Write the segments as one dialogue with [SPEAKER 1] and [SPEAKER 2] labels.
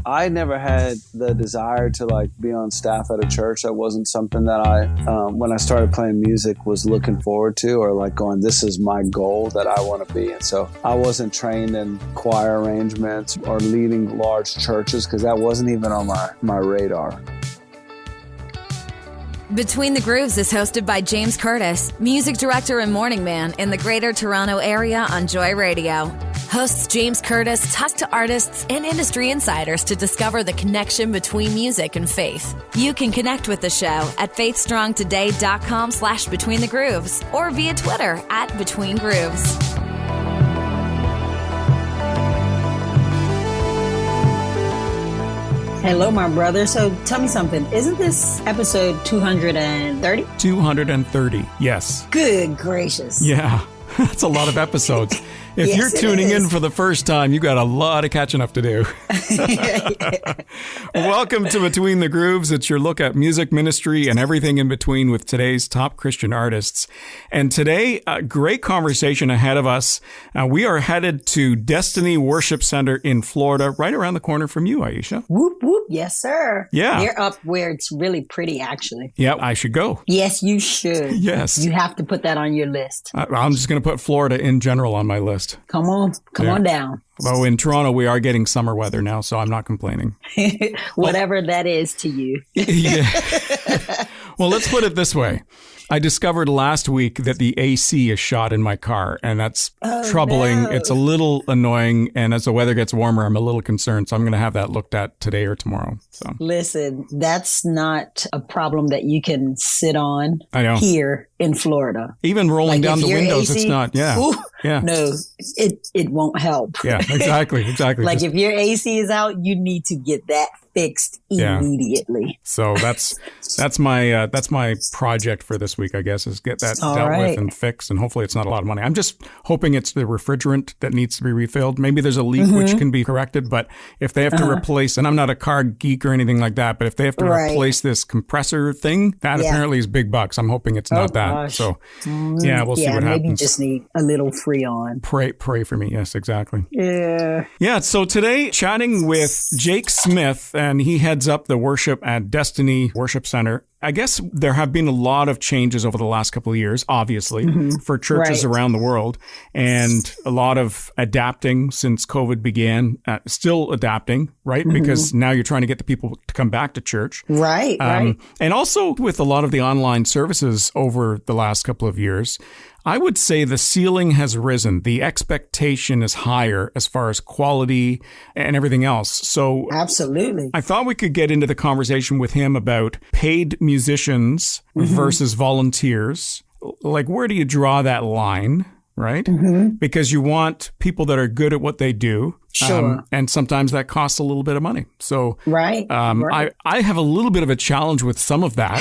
[SPEAKER 1] I never had the desire to like be on staff at a church. That wasn't something that I, when I started playing music, was looking forward to, or like going, this is my goal that I want to be. And so I wasn't trained in choir arrangements or leading large churches because that wasn't even on my radar.
[SPEAKER 2] Between the Grooves is hosted by James Curtis, music director and morning man in the Greater Toronto Area on Joy Radio. Hosts James Curtis talk to artists and industry insiders to discover the connection between music and faith. You can connect with the show at faithstrongtoday.com/betweenthegrooves or via Twitter at Between Grooves.
[SPEAKER 3] Hello, my brother. So tell me something. Isn't this episode 230?
[SPEAKER 4] 230, yes.
[SPEAKER 3] Good gracious.
[SPEAKER 4] Yeah, that's a lot of episodes. If
[SPEAKER 3] Yes,
[SPEAKER 4] you're tuning
[SPEAKER 3] it is.
[SPEAKER 4] in for the first time, you got a lot of catching up to do. Welcome to Between the Grooves. It's your look at music, ministry, and everything in between with today's top Christian artists. And today, a great conversation ahead of us. We are headed to Destiny Worship Center in Florida, right around the corner from you, Aisha.
[SPEAKER 3] Whoop, whoop. Yes, sir.
[SPEAKER 4] Yeah.
[SPEAKER 3] They're up where it's really pretty, actually.
[SPEAKER 4] Yeah, I should go.
[SPEAKER 3] Yes, you should.
[SPEAKER 4] Yes.
[SPEAKER 3] You have to put that on your list.
[SPEAKER 4] I'm just going to put Florida in general on my list.
[SPEAKER 3] Come on down.
[SPEAKER 4] Although in Toronto, we are getting summer weather now, so I'm not complaining.
[SPEAKER 3] Whatever that is to you.
[SPEAKER 4] Yeah. Well, let's put it this way. I discovered last week that the AC is shot in my car, and that's troubling.
[SPEAKER 3] no.
[SPEAKER 4] It's a little annoying, and as the weather gets warmer, I'm a little concerned. So I'm going to have that looked at today or tomorrow. So
[SPEAKER 3] Listen, that's not a problem that you can sit on
[SPEAKER 4] I know.
[SPEAKER 3] here in Florida.
[SPEAKER 4] Even rolling
[SPEAKER 3] Like,
[SPEAKER 4] down
[SPEAKER 3] if
[SPEAKER 4] the
[SPEAKER 3] your
[SPEAKER 4] windows,
[SPEAKER 3] AC
[SPEAKER 4] it's not. Yeah.
[SPEAKER 3] Ooh,
[SPEAKER 4] Yeah.
[SPEAKER 3] No, it won't help.
[SPEAKER 4] Yeah, exactly.
[SPEAKER 3] Like
[SPEAKER 4] Just-
[SPEAKER 3] if your AC is out, you need to get that fixed
[SPEAKER 4] Yeah.
[SPEAKER 3] immediately.
[SPEAKER 4] So that's my project for this week, I guess, is get that
[SPEAKER 3] All
[SPEAKER 4] dealt
[SPEAKER 3] right.
[SPEAKER 4] with and fixed. And hopefully it's not a lot of money. I'm just hoping it's the refrigerant that needs to be refilled. Maybe there's a leak
[SPEAKER 3] Mm-hmm.
[SPEAKER 4] which can be corrected, but if they have to replace, and I'm not a car geek or anything like that, but if they have to
[SPEAKER 3] Right.
[SPEAKER 4] replace this compressor thing, that
[SPEAKER 3] Yeah.
[SPEAKER 4] apparently is big bucks. I'm hoping it's not that.
[SPEAKER 3] gosh.
[SPEAKER 4] So yeah, we'll see what
[SPEAKER 3] maybe
[SPEAKER 4] happens.
[SPEAKER 3] just need a little Freon.
[SPEAKER 4] Pray for me. Yes, exactly.
[SPEAKER 3] Yeah.
[SPEAKER 4] Yeah, so today chatting with Jake Smith, and he heads up the worship at Destiny Worship Center. I guess there have been a lot of changes over the last couple of years, obviously, for churches
[SPEAKER 3] Right.
[SPEAKER 4] around the world, and a lot of adapting since COVID began, still adapting, right? Because now you're trying to get the people to come back to church.
[SPEAKER 3] Right, right.
[SPEAKER 4] And also with a lot of the online services over the last couple of years, I would say the ceiling has risen. The expectation is higher as far as quality and everything else. So
[SPEAKER 3] Absolutely.
[SPEAKER 4] I thought we could get into the conversation with him about paid musicians versus volunteers. Like, where do you draw that line, right? Because you want people that are good at what they do.
[SPEAKER 3] Sure.
[SPEAKER 4] And sometimes that costs a little bit of money. So
[SPEAKER 3] Right. Right.
[SPEAKER 4] I have a little bit of a challenge with some of that,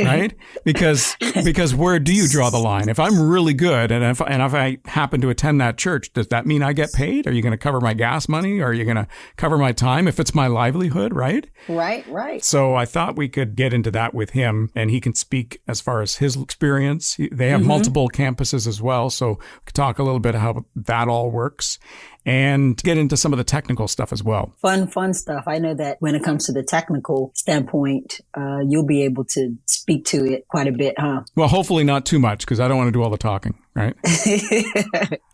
[SPEAKER 4] right? Because where do you draw the line? If I'm really good and if I happen to attend that church, does that mean I get paid? Are you going to cover my gas money? Or are you going to cover my time if it's my livelihood, right?
[SPEAKER 3] Right, right.
[SPEAKER 4] So I thought we could get into that with him, and he can speak as far as his experience. They have multiple campuses as well, so we could talk a little bit how that all works and get into some of the technical stuff as well.
[SPEAKER 3] Fun stuff. I know that when it comes to the technical standpoint, you'll be able to speak to it quite a bit, huh?
[SPEAKER 4] Well, hopefully not too much, because I don't want to do all the talking, right?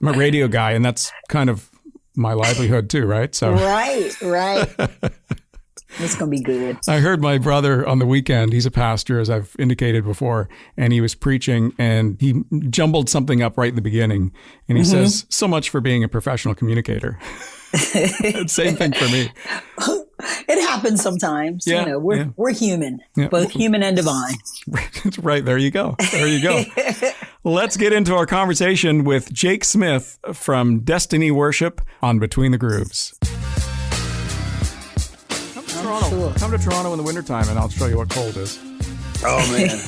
[SPEAKER 4] I'm a radio guy, and that's kind of my livelihood too, right? So
[SPEAKER 3] Right. It's going to be good.
[SPEAKER 4] I heard my brother on the weekend, he's a pastor, as I've indicated before, and he was preaching and he jumbled something up right in the beginning. And he says, so much for being a professional communicator. Same thing for me.
[SPEAKER 3] It happens sometimes.
[SPEAKER 4] Yeah,
[SPEAKER 3] you know, we're human,
[SPEAKER 4] Yeah.
[SPEAKER 3] both human and divine.
[SPEAKER 4] Right. There you go. Let's get into our conversation with Jake Smith from Destiny Worship on Between the Grooves. Come to Toronto in the wintertime and I'll show you what cold is.
[SPEAKER 1] Oh, man.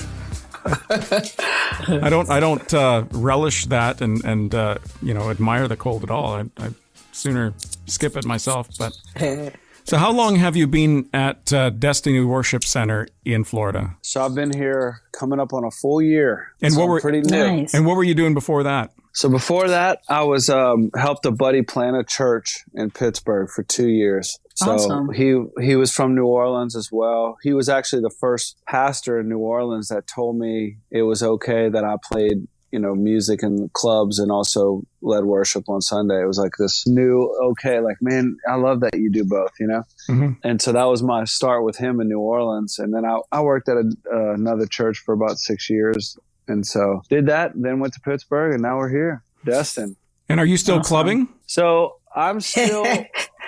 [SPEAKER 4] I don't relish that and admire the cold at all. I'd sooner skip it myself. But so how long have you been at Destiny Worship Center in Florida?
[SPEAKER 1] So I've been here coming up on a full year.
[SPEAKER 4] And
[SPEAKER 1] so
[SPEAKER 4] what
[SPEAKER 1] I'm
[SPEAKER 4] were
[SPEAKER 1] pretty new.
[SPEAKER 3] Nice.
[SPEAKER 4] And what were you doing before that?
[SPEAKER 1] So before that, I was helped a buddy plant a church in Pittsburgh for 2 years. So
[SPEAKER 3] Awesome.
[SPEAKER 1] he was from New Orleans as well. He was actually the first pastor in New Orleans that told me it was okay that I played, music in clubs and also led worship on Sunday. It was like this new, okay, like, man, I love that you do both,
[SPEAKER 4] Mm-hmm.
[SPEAKER 1] And so that was my start with him in New Orleans. And then I worked at another church for about 6 years. And so did that, then went to Pittsburgh, and now we're here, Destin.
[SPEAKER 4] And are you still clubbing?
[SPEAKER 1] So I'm still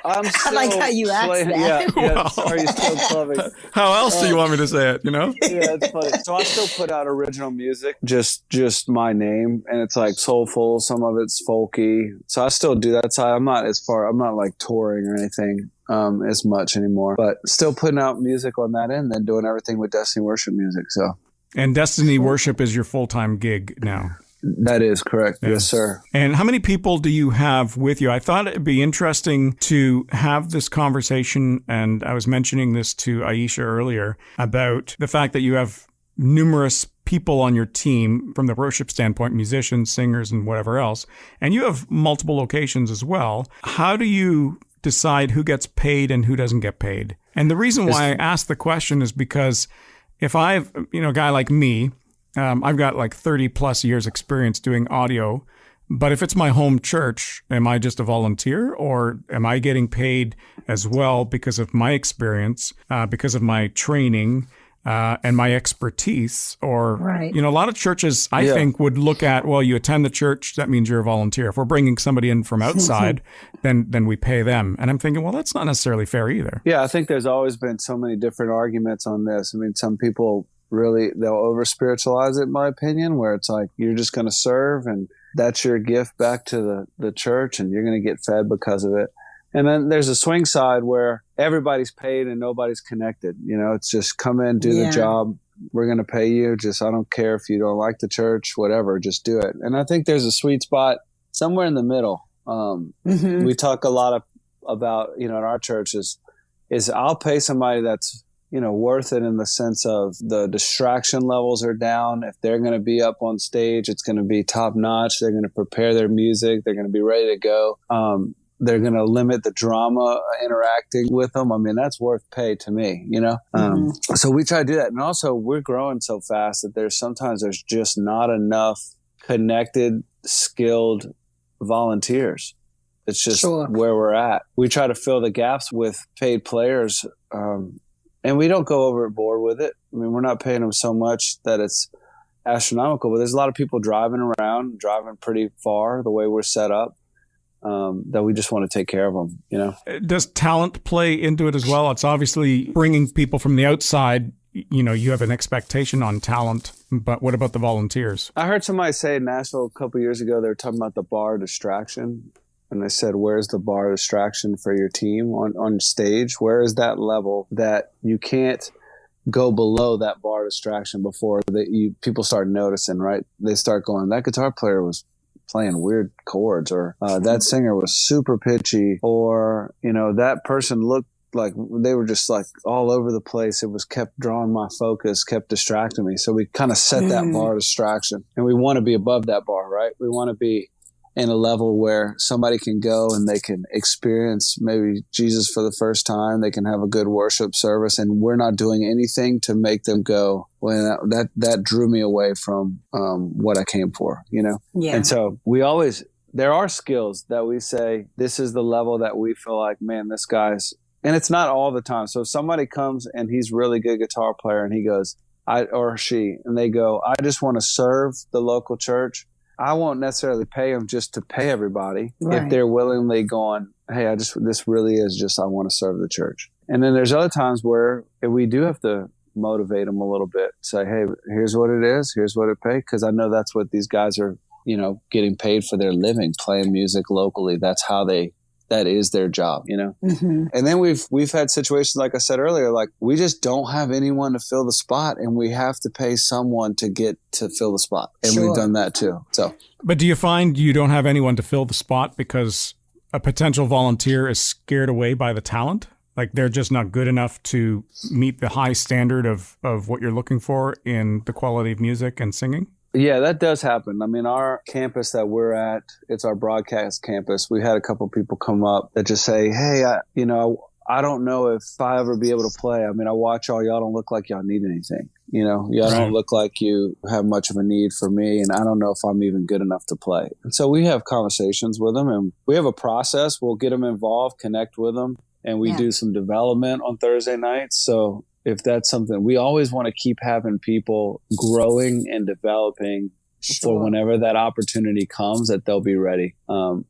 [SPEAKER 3] I like how you asked that.
[SPEAKER 1] Yeah.
[SPEAKER 4] Wow.
[SPEAKER 1] Are you still clubbing?
[SPEAKER 4] How else do you want me to say it,
[SPEAKER 1] Yeah, it's funny. So I still put out original music, just my name, and it's like soulful. Some of it's folky. So I still do that side. I'm not like touring or anything as much anymore, but still putting out music on that end, then doing everything with Destiny Worship Music. So.
[SPEAKER 4] And Destiny Worship is your full-time gig now.
[SPEAKER 1] That is correct. Yes, sir.
[SPEAKER 4] And how many people do you have with you? I thought it'd be interesting to have this conversation, and I was mentioning this to Aisha earlier, about the fact that you have numerous people on your team from the worship standpoint, musicians, singers, and whatever else, and you have multiple locations as well. How do you decide who gets paid and who doesn't get paid? And the reason why I asked the question is because if I've, a guy like me, I've got like 30 plus years experience doing audio, but if it's my home church, am I just a volunteer, or am I getting paid as well because of my experience, because of my training, and my expertise? Or,
[SPEAKER 3] Right.
[SPEAKER 4] a lot of churches, I think, would look at, well, you attend the church, that means you're a volunteer. If we're bringing somebody in from outside, then we pay them. And I'm thinking, well, that's not necessarily fair either.
[SPEAKER 1] Yeah, I think there's always been so many different arguments on this. I mean, some people they'll over spiritualize it, in my opinion, where it's like you're just going to serve and that's your gift back to the church and you're going to get fed because of it. And then there's a swing side where everybody's paid and nobody's connected. It's just come in, do the job. We're going to pay you. Just, I don't care if you don't like the church, whatever, just do it. And I think there's a sweet spot somewhere in the middle. We talk a lot about, in our church is I'll pay somebody that's, worth it in the sense of the distraction levels are down. If they're going to be up on stage, it's going to be top notch. They're going to prepare their music. They're going to be ready to go. They're going to limit the drama interacting with them. I mean, that's worth pay to me, So we try to do that. And also we're growing so fast that there's just not enough connected, skilled volunteers. It's just where we're at. We try to fill the gaps with paid players, and we don't go overboard with it. I mean, we're not paying them so much that it's astronomical, but there's a lot of people driving pretty far the way we're set up, that we just want to take care of them,
[SPEAKER 4] Does talent play into it as well? It's obviously bringing people from the outside. You have an expectation on talent, but what about the volunteers?
[SPEAKER 1] I heard somebody say in Nashville a couple of years ago, they were talking about the bar distraction. And they said, where's the bar distraction for your team on stage? Where is that level that you can't go below that bar distraction before people start noticing, right? They start going, that guitar player was playing weird chords, or that singer was super pitchy, or, that person looked like they were just like all over the place. It was kept drawing my focus, kept distracting me. So we kind of set that bar distraction, and we want to be above that bar, right? We want to be in a level where somebody can go and they can experience maybe Jesus for the first time. They can have a good worship service, and we're not doing anything to make them go, well, that drew me away from what I came for, Yeah. And so there are skills that we say, this is the level that we feel like, man, this guy's, and it's not all the time. So if somebody comes and he's really good guitar player and he goes, or she, and they go, I just want to serve the local church. I won't necessarily pay them just to pay everybody if they're willingly going, hey, this really is just, I want to serve the church. And then there's other times where we do have to motivate them a little bit, say, hey, here's what it is, here's what it pays. Cause I know that's what these guys are, getting paid for their living, playing music locally. That's how that is their job, And then we've had situations, like I said earlier, like we just don't have anyone to fill the spot, and we have to pay someone to get to fill the spot. And we've done that too. So,
[SPEAKER 4] but do you find you don't have anyone to fill the spot because a potential volunteer is scared away by the talent? Like they're just not good enough to meet the high standard of what you're looking for in the quality of music and singing?
[SPEAKER 1] Yeah, that does happen. I mean, our campus that we're at, it's our broadcast campus. We had a couple people come up that just say, hey, I don't know if I ever be able to play. I mean, I watch y'all don't look like y'all need anything. Y'all don't look like you have much of a need for me, and I don't know if I'm even good enough to play. And so we have conversations with them, and we have a process. We'll get them involved, connect with them, and we do some development on Thursday nights. So if that's something, we always want to keep having people growing and developing for whenever that opportunity comes, that they'll be ready.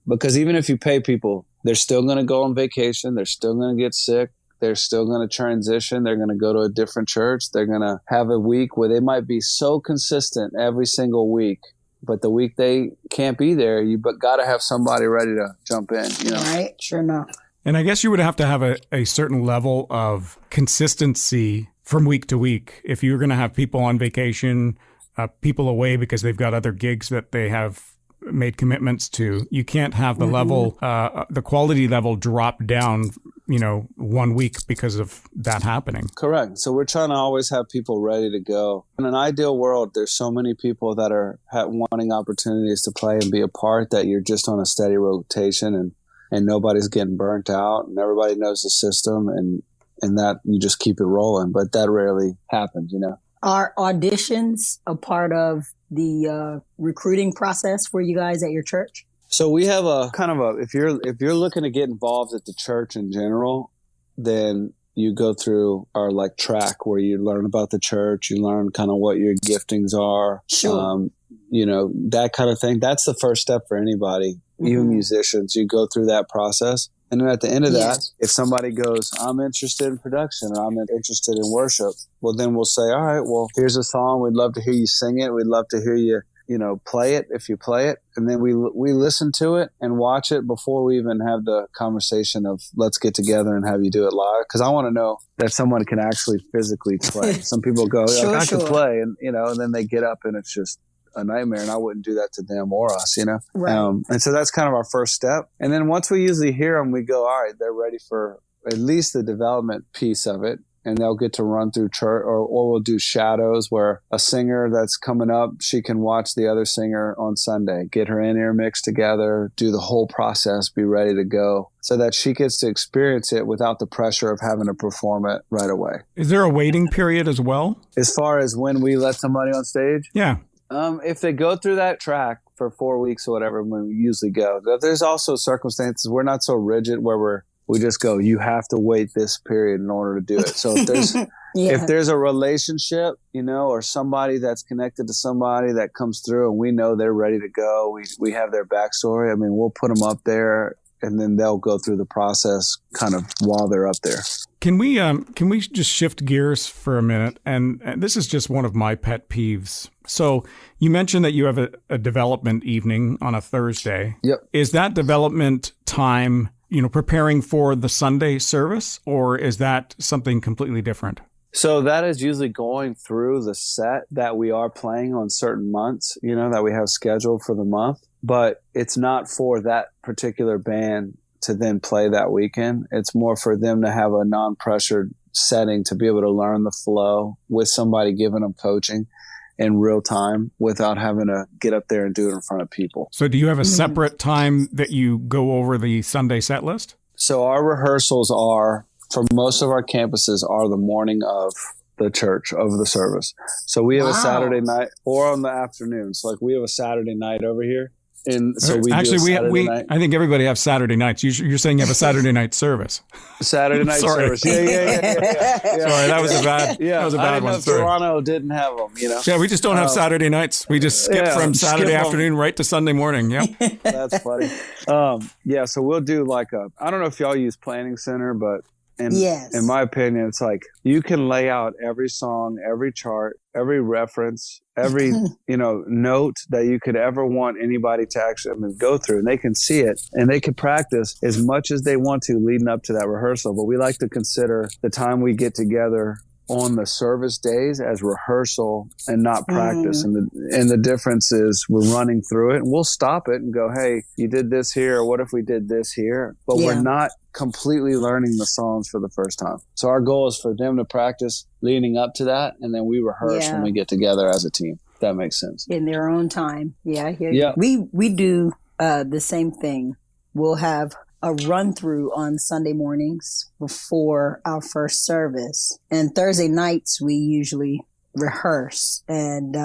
[SPEAKER 1] Because even if you pay people, they're still going to go on vacation. They're still going to get sick. They're still going to transition. They're going to go to a different church. They're going to have a week where they might be so consistent every single week, but the week they can't be there, you got to have somebody ready to jump in.
[SPEAKER 3] Right? Sure enough.
[SPEAKER 4] And I guess you would have to have a certain level of consistency from week to week. If you're going to have people on vacation, people away because they've got other gigs that they have made commitments to, you can't have the level, the quality level drop down, 1 week because of that happening.
[SPEAKER 1] Correct. So we're trying to always have people ready to go. In an ideal world, there's so many people that are wanting opportunities to play and be a part that you're just on a steady rotation and nobody's getting burnt out and everybody knows the system and that you just keep it rolling. But that rarely happens, Are
[SPEAKER 3] auditions a part of the recruiting process for you guys at your church?
[SPEAKER 1] So we have a kind of if you're looking to get involved at the church in general, then you go through our track where you learn about the church, you learn kind of what your giftings are, that kind of thing. That's the first step for anybody, even musicians. You go through that process. And then at the end of that, if somebody goes, I'm interested in production or I'm interested in worship, well, then we'll say, all right, well, here's a song. We'd love to hear you sing it. We'd love to hear you, play it if you play it. And then we listen to it and watch it before we even have the conversation of let's get together and have you do it live. Because I want to know that someone can actually physically play. Some people go, I can play. And, and then they get up and it's just a nightmare, and I wouldn't do that to them or us,
[SPEAKER 3] Right.
[SPEAKER 1] And so that's kind of our first step. And then once we usually hear them, we go, all right, they're ready for at least the development piece of it. And they'll get to run through church, or we'll do shadows where a singer that's coming up, she can watch the other singer on Sunday, get her in-ear mix together, do the whole process, be ready to go, so that she gets to experience it without the pressure of having to perform it right away.
[SPEAKER 4] Is there a waiting period as well?
[SPEAKER 1] As far as when we let somebody on stage?
[SPEAKER 4] Yeah.
[SPEAKER 1] If they go through that track for 4 weeks or whatever, when we usually go, there's also circumstances. We're not so rigid where we just go, you have to wait this period in order to do it. So if there's if there's a relationship, or somebody that's connected to somebody that comes through and we know they're ready to go, we have their backstory. I mean, we'll put them up there and then they'll go through the process kind of while they're up there.
[SPEAKER 4] Can we just shift gears for a minute? And this is just one of my pet peeves. So you mentioned that you have a development evening on a Thursday.
[SPEAKER 1] Yep.
[SPEAKER 4] Is that development time, preparing for the Sunday service, or is that something completely different?
[SPEAKER 1] So that is usually going through the set that we are playing on certain months, that we have scheduled for the month. But it's not for that particular band to then play that weekend. It's more for them to have a non-pressured setting to be able to learn the flow with somebody giving them coaching in real time without having to get up there and do it in front of people.
[SPEAKER 4] So do you have a separate time that you go over the Sunday set list? So
[SPEAKER 1] our rehearsals are, for most of our campuses, are the morning of the church, of the service. So we have a Saturday night or on the afternoon. So we have a Saturday night over here. And so we night.
[SPEAKER 4] I think everybody has Saturday nights. You're saying you have a Saturday night service.
[SPEAKER 1] Saturday night service. Yeah.
[SPEAKER 4] Sorry, that was a bad. That was a bad
[SPEAKER 1] I didn't
[SPEAKER 4] one.
[SPEAKER 1] know Toronto didn't have them.
[SPEAKER 4] Yeah, we just don't have Saturday nights. We just skip from Saturday afternoon right to Sunday morning. Yeah,
[SPEAKER 1] that's funny. So we'll do I don't know if y'all use Planning Center, but in my opinion, it's you can lay out every song, every chart, every reference, every note that you could ever want anybody to actually go through, and they can see it and they can practice as much as they want to leading up to that rehearsal. But we like to consider the time we get together on the service days as rehearsal and not practice. And the difference is we're running through it and we'll stop it and go, hey, you did this here, or what if we did this here? But we're not completely learning the songs for the first time. So our goal is for them to practice leading up to that, and then we rehearse when we get together as a team. that makes sense.
[SPEAKER 3] In their own time. Yeah, I hear
[SPEAKER 1] Yeah.
[SPEAKER 3] you. We do the same thing. We'll have a run through on Sunday mornings before our first service. And Thursday nights, we usually rehearse and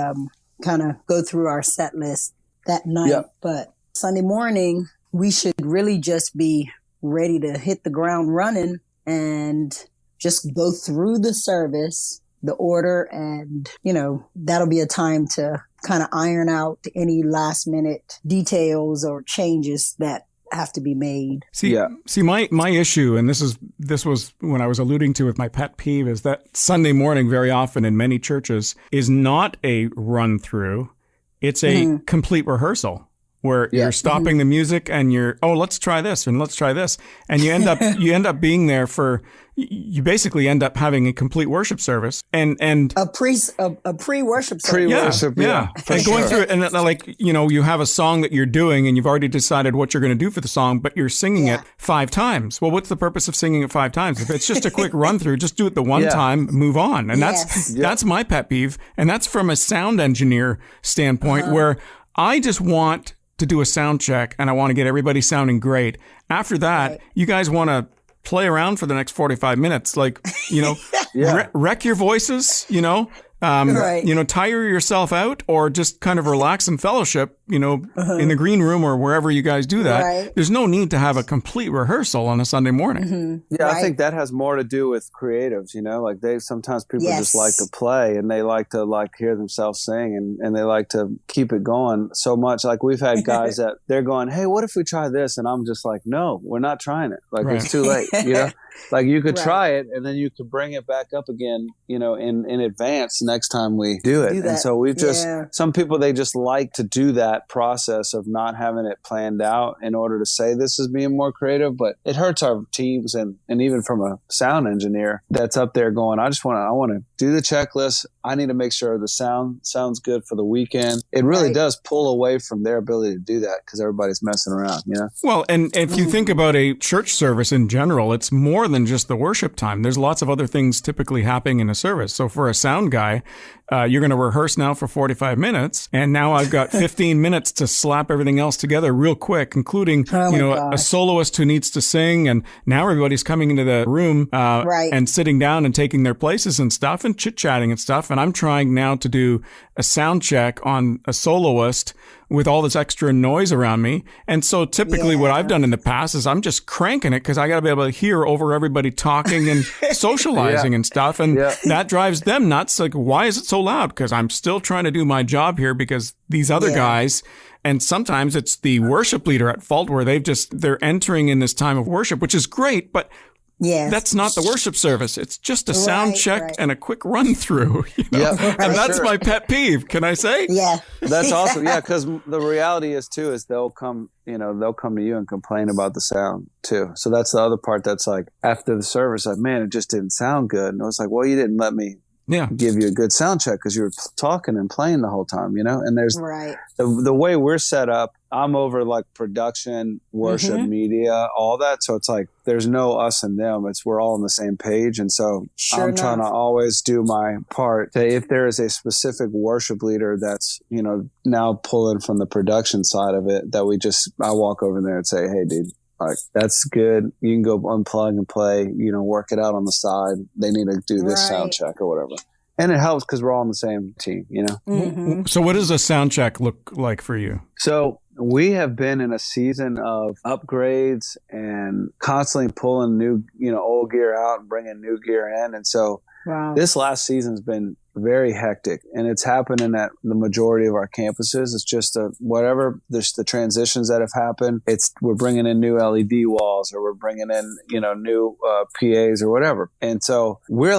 [SPEAKER 3] kind of go through our set list that night.
[SPEAKER 1] Yep.
[SPEAKER 3] But Sunday morning, we should really just be ready to hit the ground running and just go through the service, the order, and, that'll be a time to kind of iron out any last minute details or changes that have to be made.
[SPEAKER 4] See, my issue, and this was when I was alluding to with my pet peeve, is that Sunday morning very often in many churches is not a run through. It's a complete rehearsal where you're stopping the music and let's try this and let's try this. And you end up being there you basically end up having a complete worship service and a
[SPEAKER 3] pre-worship service.
[SPEAKER 1] Pre-worship,
[SPEAKER 4] and going through it, and you have a song that you're doing and you've already decided what you're going to do for the song, but you're singing it 5 times. Well, what's the purpose of singing it 5 times? If it's just a quick run through, just do it the one time, move on. And that's my pet peeve. And that's from a sound engineer standpoint where I just want to do a sound check and I want to get everybody sounding great. After that, you guys want to play around for the next 45 minutes, wreck your voices, tire yourself out, or just kind of relax and fellowship, in the green room or wherever you guys do that.
[SPEAKER 3] Right.
[SPEAKER 4] There's no need to have a complete rehearsal on a Sunday morning.
[SPEAKER 3] Mm-hmm.
[SPEAKER 1] Yeah, I think that has more to do with creatives, sometimes people just like to play and they like to hear themselves sing and they like to keep it going so much. Like we've had guys that they're going, hey, what if we try this? And I'm just like, no, we're not trying it. It's too late, Like you could try it and then you could bring it back up again, in advance next time we do it. And so we've some people, they just like to do that process of not having it planned out in order to say this is being more creative, but it hurts our teams and even from a sound engineer that's up there going, I want to do the checklist. I need to make sure the sound sounds good for the weekend. It really does pull away from their ability to do that because everybody's messing around,
[SPEAKER 4] Well, and if you think about a church service in general, it's more than just the worship time. There's lots of other things typically happening in a service. So for a sound guy, you're going to rehearse now for 45 minutes, and now I've got 15 minutes to slap everything else together real quick, including, a soloist who needs to sing, and now everybody's coming into the room and sitting down and taking their places and stuff and chit-chatting and stuff, and I'm trying now to do a sound check on a soloist with all this extra noise around me. And so typically what I've done in the past is I'm just cranking it because I got to be able to hear over everybody talking and socializing and stuff. And that drives them nuts. Like, why is it so loud? Because I'm still trying to do my job here because these other guys, and sometimes it's the worship leader at fault where they're entering in this time of worship, which is great, but that's not the worship service. It's just a sound check and a quick run through. And that's my pet peeve. Can I say?
[SPEAKER 3] Yeah,
[SPEAKER 1] that's awesome. Yeah, because the reality is they'll come to you and complain about the sound too. So that's the other part. That's like after the service, like, man, it just didn't sound good. And I was like, well, you didn't let me give you a good sound check because you were talking and playing the whole time, And there's the way we're set up. I'm over like production, worship, media, all that. So it's like there's no us and them. We're all on the same page. And so I'm trying to always do my part. If there is a specific worship leader that's, now pulling from the production side of it, that I walk over there and say, hey, dude, like, that's good. You can go unplug and play, work it out on the side. They need to do this sound check or whatever. And it helps because we're all on the same team,
[SPEAKER 3] Mm-hmm.
[SPEAKER 4] So what does a sound check look like for you?
[SPEAKER 1] So we have been in a season of upgrades and constantly pulling new, old gear out and bringing new gear in. And so this last season's been very hectic, and it's happening at the majority of our campuses. It's just whatever there's the transitions that have happened. We're bringing in new LED walls, or we're bringing in new PAs or whatever. And so we're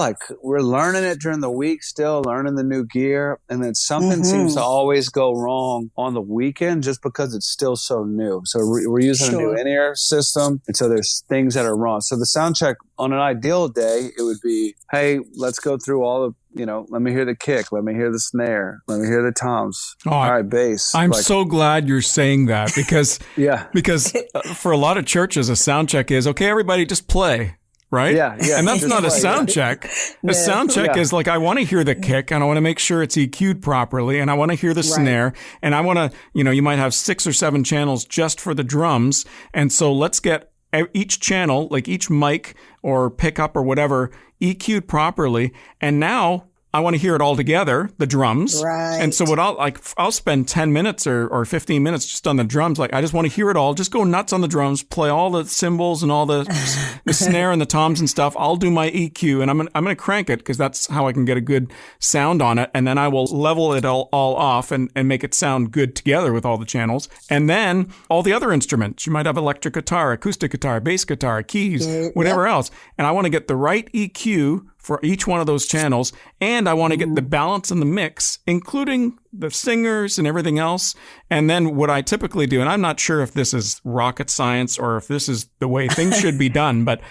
[SPEAKER 1] learning it during the week, still learning the new gear, and then something seems to always go wrong on the weekend just because it's still so new. So we're using a new in-ear system, and so there's things that are wrong. So the sound check on an ideal day, it would be, hey, let's go through all of let me hear the kick. Let me hear the snare. Let me hear the toms. All right, bass.
[SPEAKER 4] I'm so glad you're saying that because,
[SPEAKER 1] because
[SPEAKER 4] for a lot of churches, a sound check is, okay, everybody just play. right?
[SPEAKER 1] Yeah, yeah.
[SPEAKER 4] And that's not a sound check. A sound check is like, I want to hear the kick and I want to make sure it's EQ'd properly and I want to hear the snare and I want to, you might have 6 or 7 channels just for the drums. And so let's get each channel, like each mic or pickup or whatever, EQ'd properly. And now I want to hear it all together, the drums.
[SPEAKER 3] Right.
[SPEAKER 4] And so what I'll spend 10 minutes or 15 minutes just on the drums. Like, I just want to hear it all. Just go nuts on the drums, play all the cymbals and all the snare and the toms and stuff. I'll do my EQ and I'm going to crank it because that's how I can get a good sound on it. And then I will level it all off and make it sound good together with all the channels. And then all the other instruments. You might have electric guitar, acoustic guitar, bass guitar, keys, whatever else. And I want to get the right EQ for each one of those channels. And I want to get the balance in the mix, including the singers and everything else. And then what I typically do, and I'm not sure if this is rocket science or if this is the way things should be done, but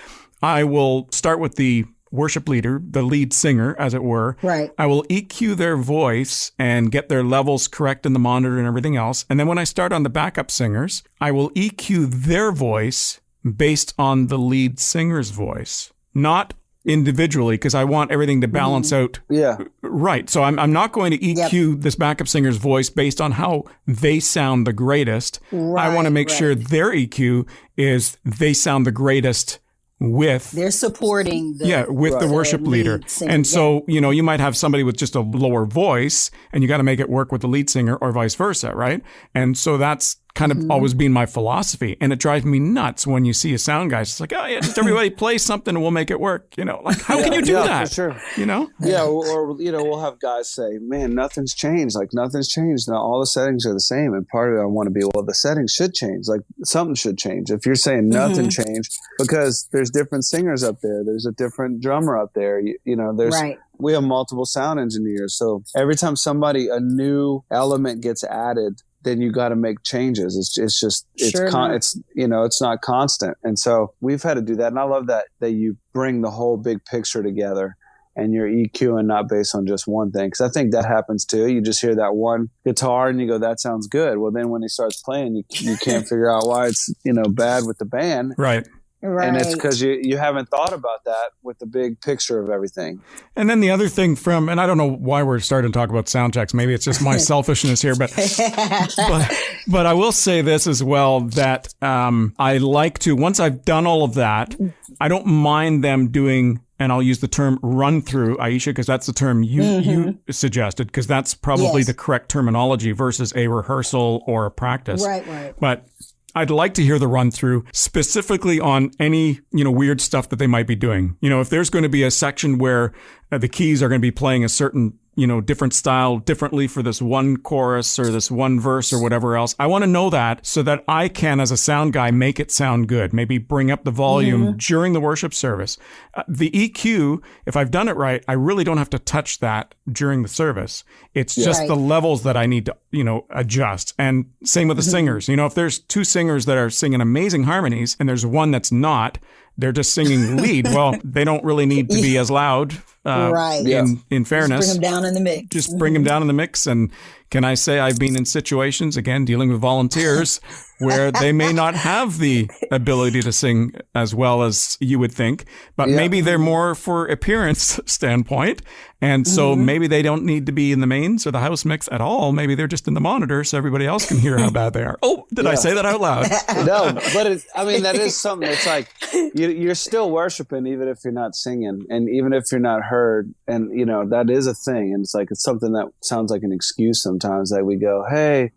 [SPEAKER 4] I will start with the worship leader, the lead singer, as it were.
[SPEAKER 3] Right.
[SPEAKER 4] I will EQ their voice and get their levels correct in the monitor and everything else. And then when I start on the backup singers, I will EQ their voice based on the lead singer's voice, not individually, because I want everything to balance out.
[SPEAKER 1] Yeah.
[SPEAKER 4] Right. So I'm not going to EQ this backup singer's voice based on how they sound the greatest. I want to make sure their EQ is they sound the greatest with
[SPEAKER 3] they're supporting the,
[SPEAKER 4] with the worship leader. And so, you might have somebody with just a lower voice and you got to make it work with the lead singer or vice versa, right? And so that's kind of always been my philosophy. And it drives me nuts when you see a sound guy. It's like, oh yeah, just everybody play something and we'll make it work. Like, how can you do that?
[SPEAKER 1] For sure.
[SPEAKER 4] Yeah.
[SPEAKER 1] Or we'll have guys say, man, nothing's changed. Like nothing's changed. Now all the settings are the same. And part of it, I want to be, well, the settings should change. Like something should change. If you're saying nothing changed, because there's different singers up there. There's a different drummer up there. We have multiple sound engineers. So every time a new element gets added, then you got to make changes. It's not constant. And so we've had to do that. And I love that you bring the whole big picture together and you're EQing not based on just one thing. Cause I think that happens too. You just hear that one guitar and you go, that sounds good. Well, then when he starts playing, you can't figure out why it's, bad with the band.
[SPEAKER 4] Right.
[SPEAKER 1] And it's because you haven't thought about that with the big picture of everything. And
[SPEAKER 4] then the other thing and I don't know why we're starting to talk about sound checks. Maybe it's just my selfishness here, but I will say this as well, that I like to, once I've done all of that, I don't mind them doing, and I'll use the term run through, Aisha, because that's the term you suggested, because that's probably the correct terminology versus a rehearsal or a practice.
[SPEAKER 3] Right.
[SPEAKER 4] But I'd like to hear the run through specifically on any, weird stuff that they might be doing. If there's going to be a section where the keys are going to be playing a certain, different style differently for this one chorus or this one verse or whatever else. I want to know that so that I can, as a sound guy, make it sound good. Maybe bring up the volume during the worship service. The EQ, if I've done it right, I really don't have to touch that during the service. It's just the levels that I need to, adjust. And same with the singers. If there's 2 singers that are singing amazing harmonies and there's one that's not, they're just singing lead. Well, they don't really need to be as loud. In fairness,
[SPEAKER 3] just bring them down in the mix.
[SPEAKER 4] Just bring them down in the mix. And can I say I've been in situations, again, dealing with volunteers, where they may not have the ability to sing as well as you would think, but maybe they're more for appearance standpoint. And so maybe they don't need to be in the mains or the house mix at all. Maybe they're just in the monitor so everybody else can hear how bad they are. Oh, did I say that out loud?
[SPEAKER 1] No, but that is something. It's like you're still worshiping even if you're not singing and even if you're not heard. And, that is a thing. And it's something that sounds like an excuse sometimes that we go, hey,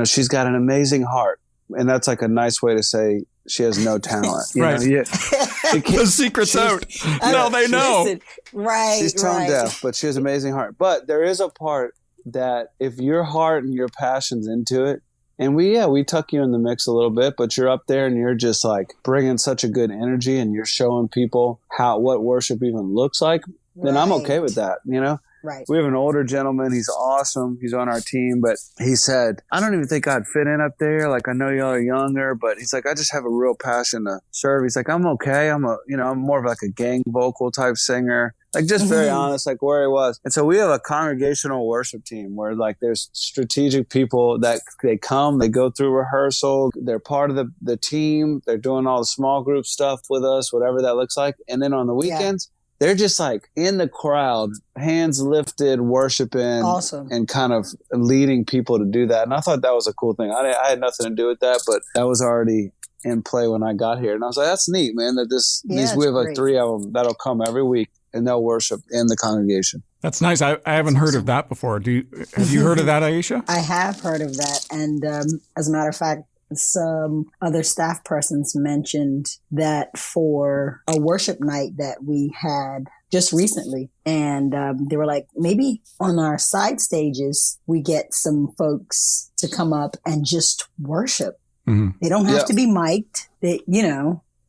[SPEAKER 1] she's got an amazing heart. And that's a nice way to say she has no talent.
[SPEAKER 4] Right. The secret's out. No, they know.
[SPEAKER 3] Listen, right.
[SPEAKER 1] She's tone deaf, but she has an amazing heart. But there is a part that if your heart and your passion's into it, and we tuck you in the mix a little bit, but you're up there and you're just bringing such a good energy and you're showing people what worship even looks like, then I'm okay with that,
[SPEAKER 3] Right.
[SPEAKER 1] We have an older gentleman. He's awesome. He's on our team, but he said, I don't even think I'd fit in up there. I know y'all are younger, but he's like, I just have a real passion to serve. He's like, I'm okay. I'm more of a gang vocal type singer. like just very honest, like where he was. And so we have a congregational worship team where like there's strategic people that they come, they go through rehearsal, they're part of the team, they're doing all the small group stuff with us, whatever that looks like. And then on the weekends, they're just like in the crowd, hands lifted, worshiping, and kind of leading people to do that. And I thought that was a cool thing. I had nothing to do with that, but that was already in play when I got here. And I was like, that's neat, man, that we have like 3 of them that'll come every week and they'll worship in the congregation.
[SPEAKER 4] That's nice. I haven't heard of that before. Have you heard of that, Aisha?
[SPEAKER 3] I have heard of that. And as a matter of fact, some other staff persons mentioned that for a worship night that we had just recently. And they were like, maybe on our side stages, we get some folks to come up and just worship. Mm-hmm. They don't have to be mic'd.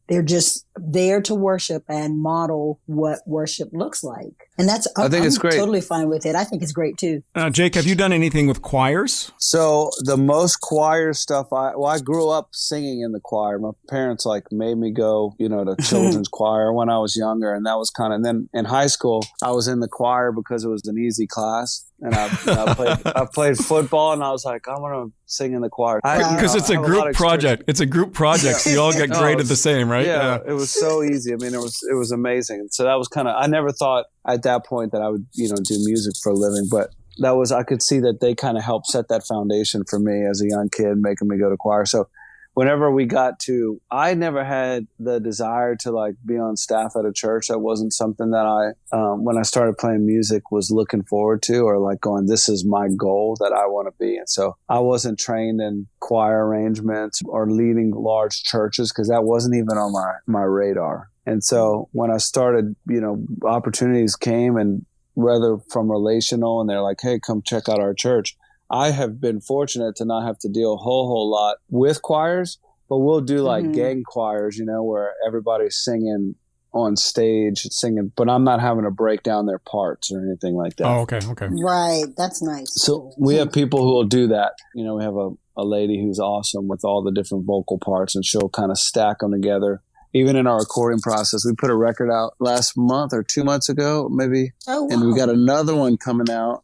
[SPEAKER 3] They're just there to worship and model what worship looks like. And I think it's great. Totally fine with it. I think it's great too.
[SPEAKER 4] Jake, have you done anything with choirs?
[SPEAKER 1] So the most choir stuff, I grew up singing in the choir. My parents made me go, to children's choir when I was younger. And that was and then in high school, I was in the choir because it was an easy class. And I played football, and I was like, I'm going to sing in the choir.
[SPEAKER 4] Because it's a group project. It's a group project, so you all get graded the same, right?
[SPEAKER 1] Yeah, it was so easy. I mean, it was amazing. So that was I never thought at that point that I would, do music for a living, but I could see that they kind of helped set that foundation for me as a young kid, making me go to choir. So whenever I never had the desire to be on staff at a church. That wasn't something that when I started playing music, was looking forward to, or going, this is my goal that I want to be. And so I wasn't trained in choir arrangements or leading large churches because that wasn't even on my radar. And so when I started, opportunities came, and whether from relational, and they're like, hey, come check out our church. I have been fortunate to not have to deal a whole lot with choirs, but we'll do gang choirs, where everybody's singing on stage, but I'm not having to break down their parts or anything like that.
[SPEAKER 4] Oh, okay.
[SPEAKER 3] Right. That's nice.
[SPEAKER 1] So we have people who will do that. We have a lady who's awesome with all the different vocal parts, and she'll kind of stack them together. Even in our recording process, we put a record out last month or 2 months ago, maybe. Oh, wow. And we got another one coming out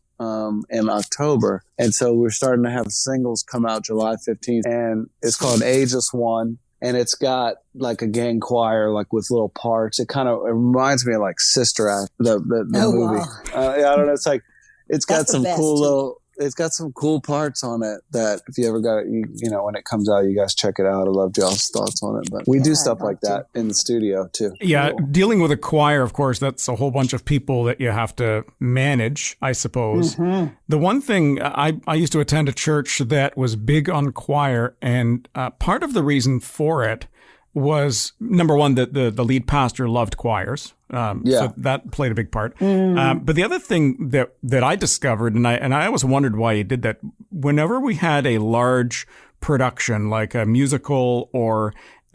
[SPEAKER 1] in October. And so we're starting to have singles come out July 15th, and it's called Ageless One. And it's got a gang choir, with little parts. It reminds me of Sister Act, the movie. Wow. I don't know. It's got some it's got some cool parts on it that if you ever got it, when it comes out, you guys check it out. I love y'all's thoughts on it. But we do stuff like that in the studio too.
[SPEAKER 4] Yeah, cool. Dealing with a choir, of course, that's a whole bunch of people that you have to manage, I suppose. Mm-hmm. The one thing, I used to attend a church that was big on choir, and part of the reason for it was, number one, that the lead pastor loved choirs. So that played a big part. But the other thing that I discovered, and I always wondered why he did that, whenever we had a large production, like a musical or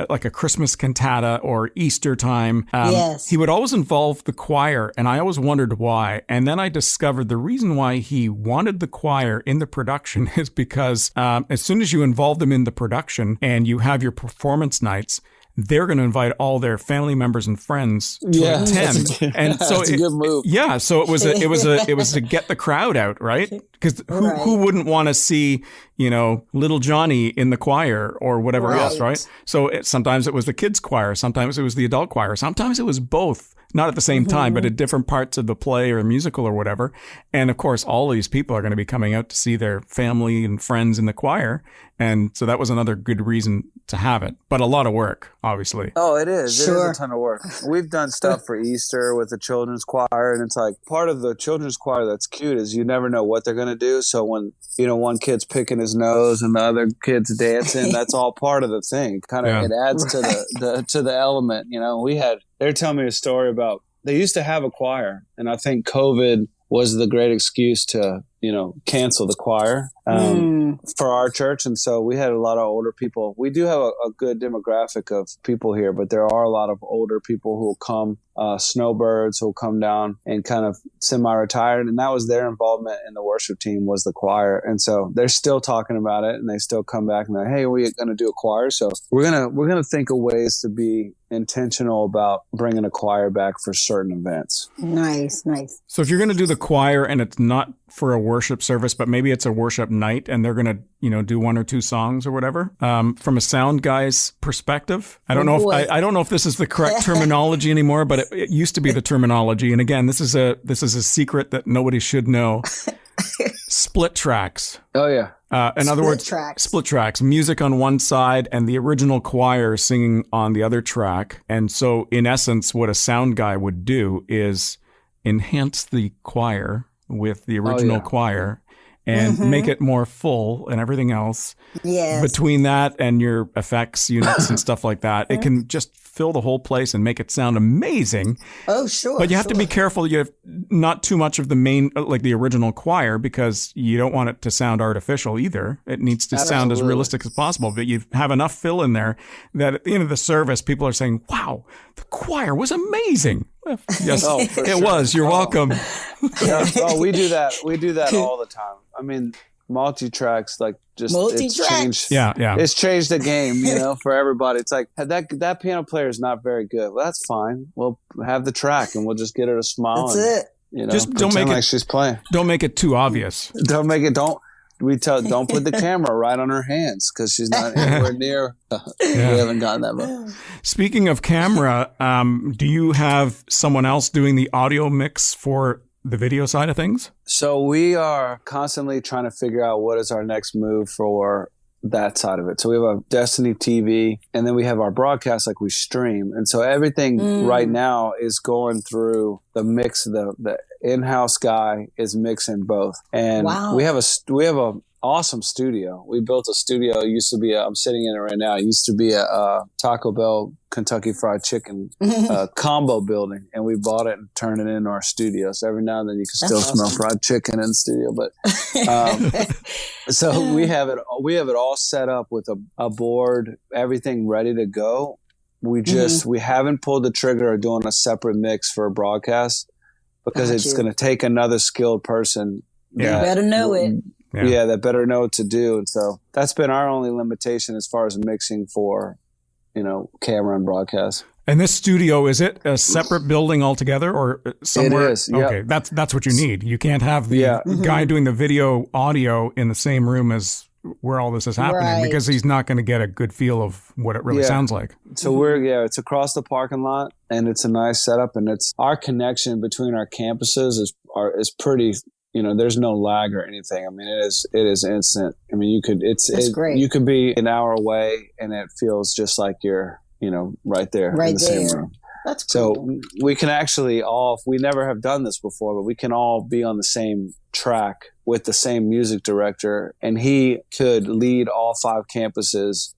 [SPEAKER 4] like a Christmas cantata or Easter time, he would always involve the choir, and I always wondered why. And then I discovered the reason why he wanted the choir in the production is because as soon as you involve them in the production and you have your performance nights, they're going to invite all their family members and friends to attend. And so
[SPEAKER 1] it's a good move.
[SPEAKER 4] Yeah. So it was to get the crowd out, right? Because who wouldn't want to see, little Johnny in the choir or whatever else, right? So sometimes it was the kids choir. Sometimes it was the adult choir. Sometimes it was both. Not at the same time, but at different parts of the play or musical or whatever. And of course, all these people are going to be coming out to see their family and friends in the choir. And so that was another good reason to have it. But a lot of work, obviously.
[SPEAKER 1] Oh, it is. Sure. It is a ton of work. We've done stuff for Easter with the children's choir. And it's part of the children's choir that's cute is you never know what they're going to do. So when, one kid's picking his nose and the other kid's dancing, that's all part of the thing. It adds to the element. They're telling me a story about, they used to have a choir, and I think COVID was the great excuse to cancel the choir for our church. And so we had a lot of older people. We do have a good demographic of people here, but there are a lot of older people who will come, snowbirds who will come down and kind of semi-retired. And that was their involvement in the worship team, was the choir. And so they're still talking about it, and they still come back and they're, hey, we're going to do a choir. So we're going to think of ways to be intentional about bringing a choir back for certain events.
[SPEAKER 3] Nice.
[SPEAKER 4] So if you're going to do the choir and it's not for a worship service, but maybe it's a worship night and they're going to, do one or two songs or whatever, from a sound guy's perspective, I don't know if this is the correct terminology anymore, but it used to be the terminology. And again, this is a secret that nobody should know. Split tracks.
[SPEAKER 1] Oh yeah.
[SPEAKER 4] In other words, split tracks, music on one side and the original choir singing on the other track. And so in essence, what a sound guy would do is enhance the choir with the original choir and make it more full and everything else.
[SPEAKER 3] Yes.
[SPEAKER 4] Between that and your effects units and stuff like that, it can just fill the whole place and make it sound amazing.
[SPEAKER 3] Oh, sure.
[SPEAKER 4] But you have to be careful. You have not too much of the main, like the original choir, because you don't want it to sound artificial either. It needs to sound as realistic as possible. But you have enough fill in there that at the end of the service, people are saying, wow, the choir was amazing. Yes, it was. You're welcome.
[SPEAKER 1] We do that. We do that all the time. I mean, multi-tracks, like it's changed.
[SPEAKER 4] Yeah.
[SPEAKER 1] It's changed the game, for everybody. It's like that piano player is not very good. Well, that's fine. We'll have the track and we'll just get her to smile.
[SPEAKER 3] That's
[SPEAKER 1] it.
[SPEAKER 4] Just don't make
[SPEAKER 1] like
[SPEAKER 4] it.
[SPEAKER 1] She's playing.
[SPEAKER 4] Don't make it too obvious.
[SPEAKER 1] Don't put the camera right on her hands because she's not anywhere near. We haven't gotten that far.
[SPEAKER 4] Speaking of camera, do you have someone else doing the audio mix for the video side of things?
[SPEAKER 1] So we are constantly trying to figure out what is our next move for that side of it. So we have a Destiny TV, and then we have our broadcast, like we stream. And so everything right now is going through the mix. The in-house guy is mixing both. And we have a awesome studio. We built a studio. It used to be I'm sitting in it right now. It used to be a Taco Bell, Kentucky Fried Chicken combo building, and we bought it and turned it into our studio. So every now and then you can still smell fried chicken in the studio. But so we have it all set up with a board, everything ready to go. We haven't pulled the trigger of doing a separate mix for a broadcast because it's going to take another skilled person.
[SPEAKER 3] Yeah, you better know it.
[SPEAKER 1] Yeah, that better know what to do. And so that's been our only limitation as far as mixing for, camera and broadcast.
[SPEAKER 4] And this studio, is it a separate building altogether or somewhere?
[SPEAKER 1] It is. Yep.
[SPEAKER 4] Okay, that's what you need. You can't have the guy doing the video audio in the same room as where all this is happening because he's not going to get a good feel of what it really sounds like.
[SPEAKER 1] So it's across the parking lot and it's a nice setup, and it's our connection between our campuses is pretty. There's no lag or anything. I mean, it is instant. I mean,
[SPEAKER 3] great.
[SPEAKER 1] You could be an hour away and it feels just like you're, right there in the same room.
[SPEAKER 3] That's cool.
[SPEAKER 1] So we can actually we never have done this before, but we can all be on the same track with the same music director, and he could lead all 5 campuses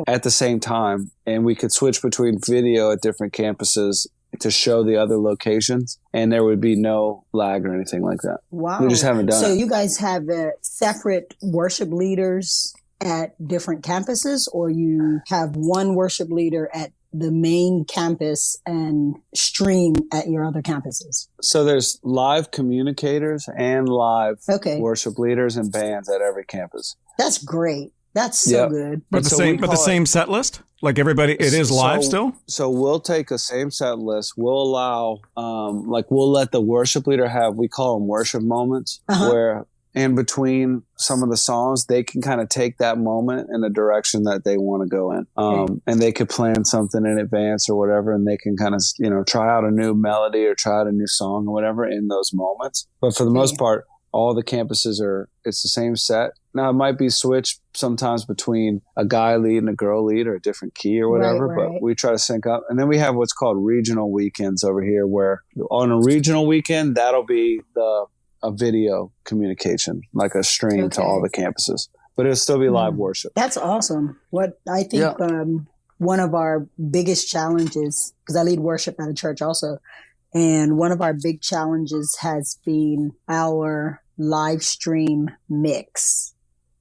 [SPEAKER 1] at the same time. And we could switch between video at different campuses to show the other locations, and there would be no lag or anything like that.
[SPEAKER 3] Wow.
[SPEAKER 1] We just haven't done it.
[SPEAKER 3] So you guys have separate worship leaders at different campuses, or you have one worship leader at the main campus and stream at your other campuses?
[SPEAKER 1] So there's live communicators and live worship leaders and bands at every campus.
[SPEAKER 3] That's great. That's so good.
[SPEAKER 4] But the same set list? Like everybody, it is live still?
[SPEAKER 1] So we'll take a same set list. We'll allow, we'll let the worship leader we call them worship moments, where in between some of the songs, they can kind of take that moment in the direction that they want to go in. And they could plan something in advance or whatever, and they can kind of, try out a new melody or try out a new song or whatever in those moments. But for the most part, all the campuses it's the same set. Now, it might be switched sometimes between a guy lead and a girl lead or a different key or whatever, but we try to sync up. And then we have what's called regional weekends over here, where on a regional weekend, that'll be a video communication, like a stream to all the campuses. But it'll still be live worship.
[SPEAKER 3] That's awesome. What I think one of our biggest challenges, because I lead worship at a church also, And one of our big challenges has been our live stream mix.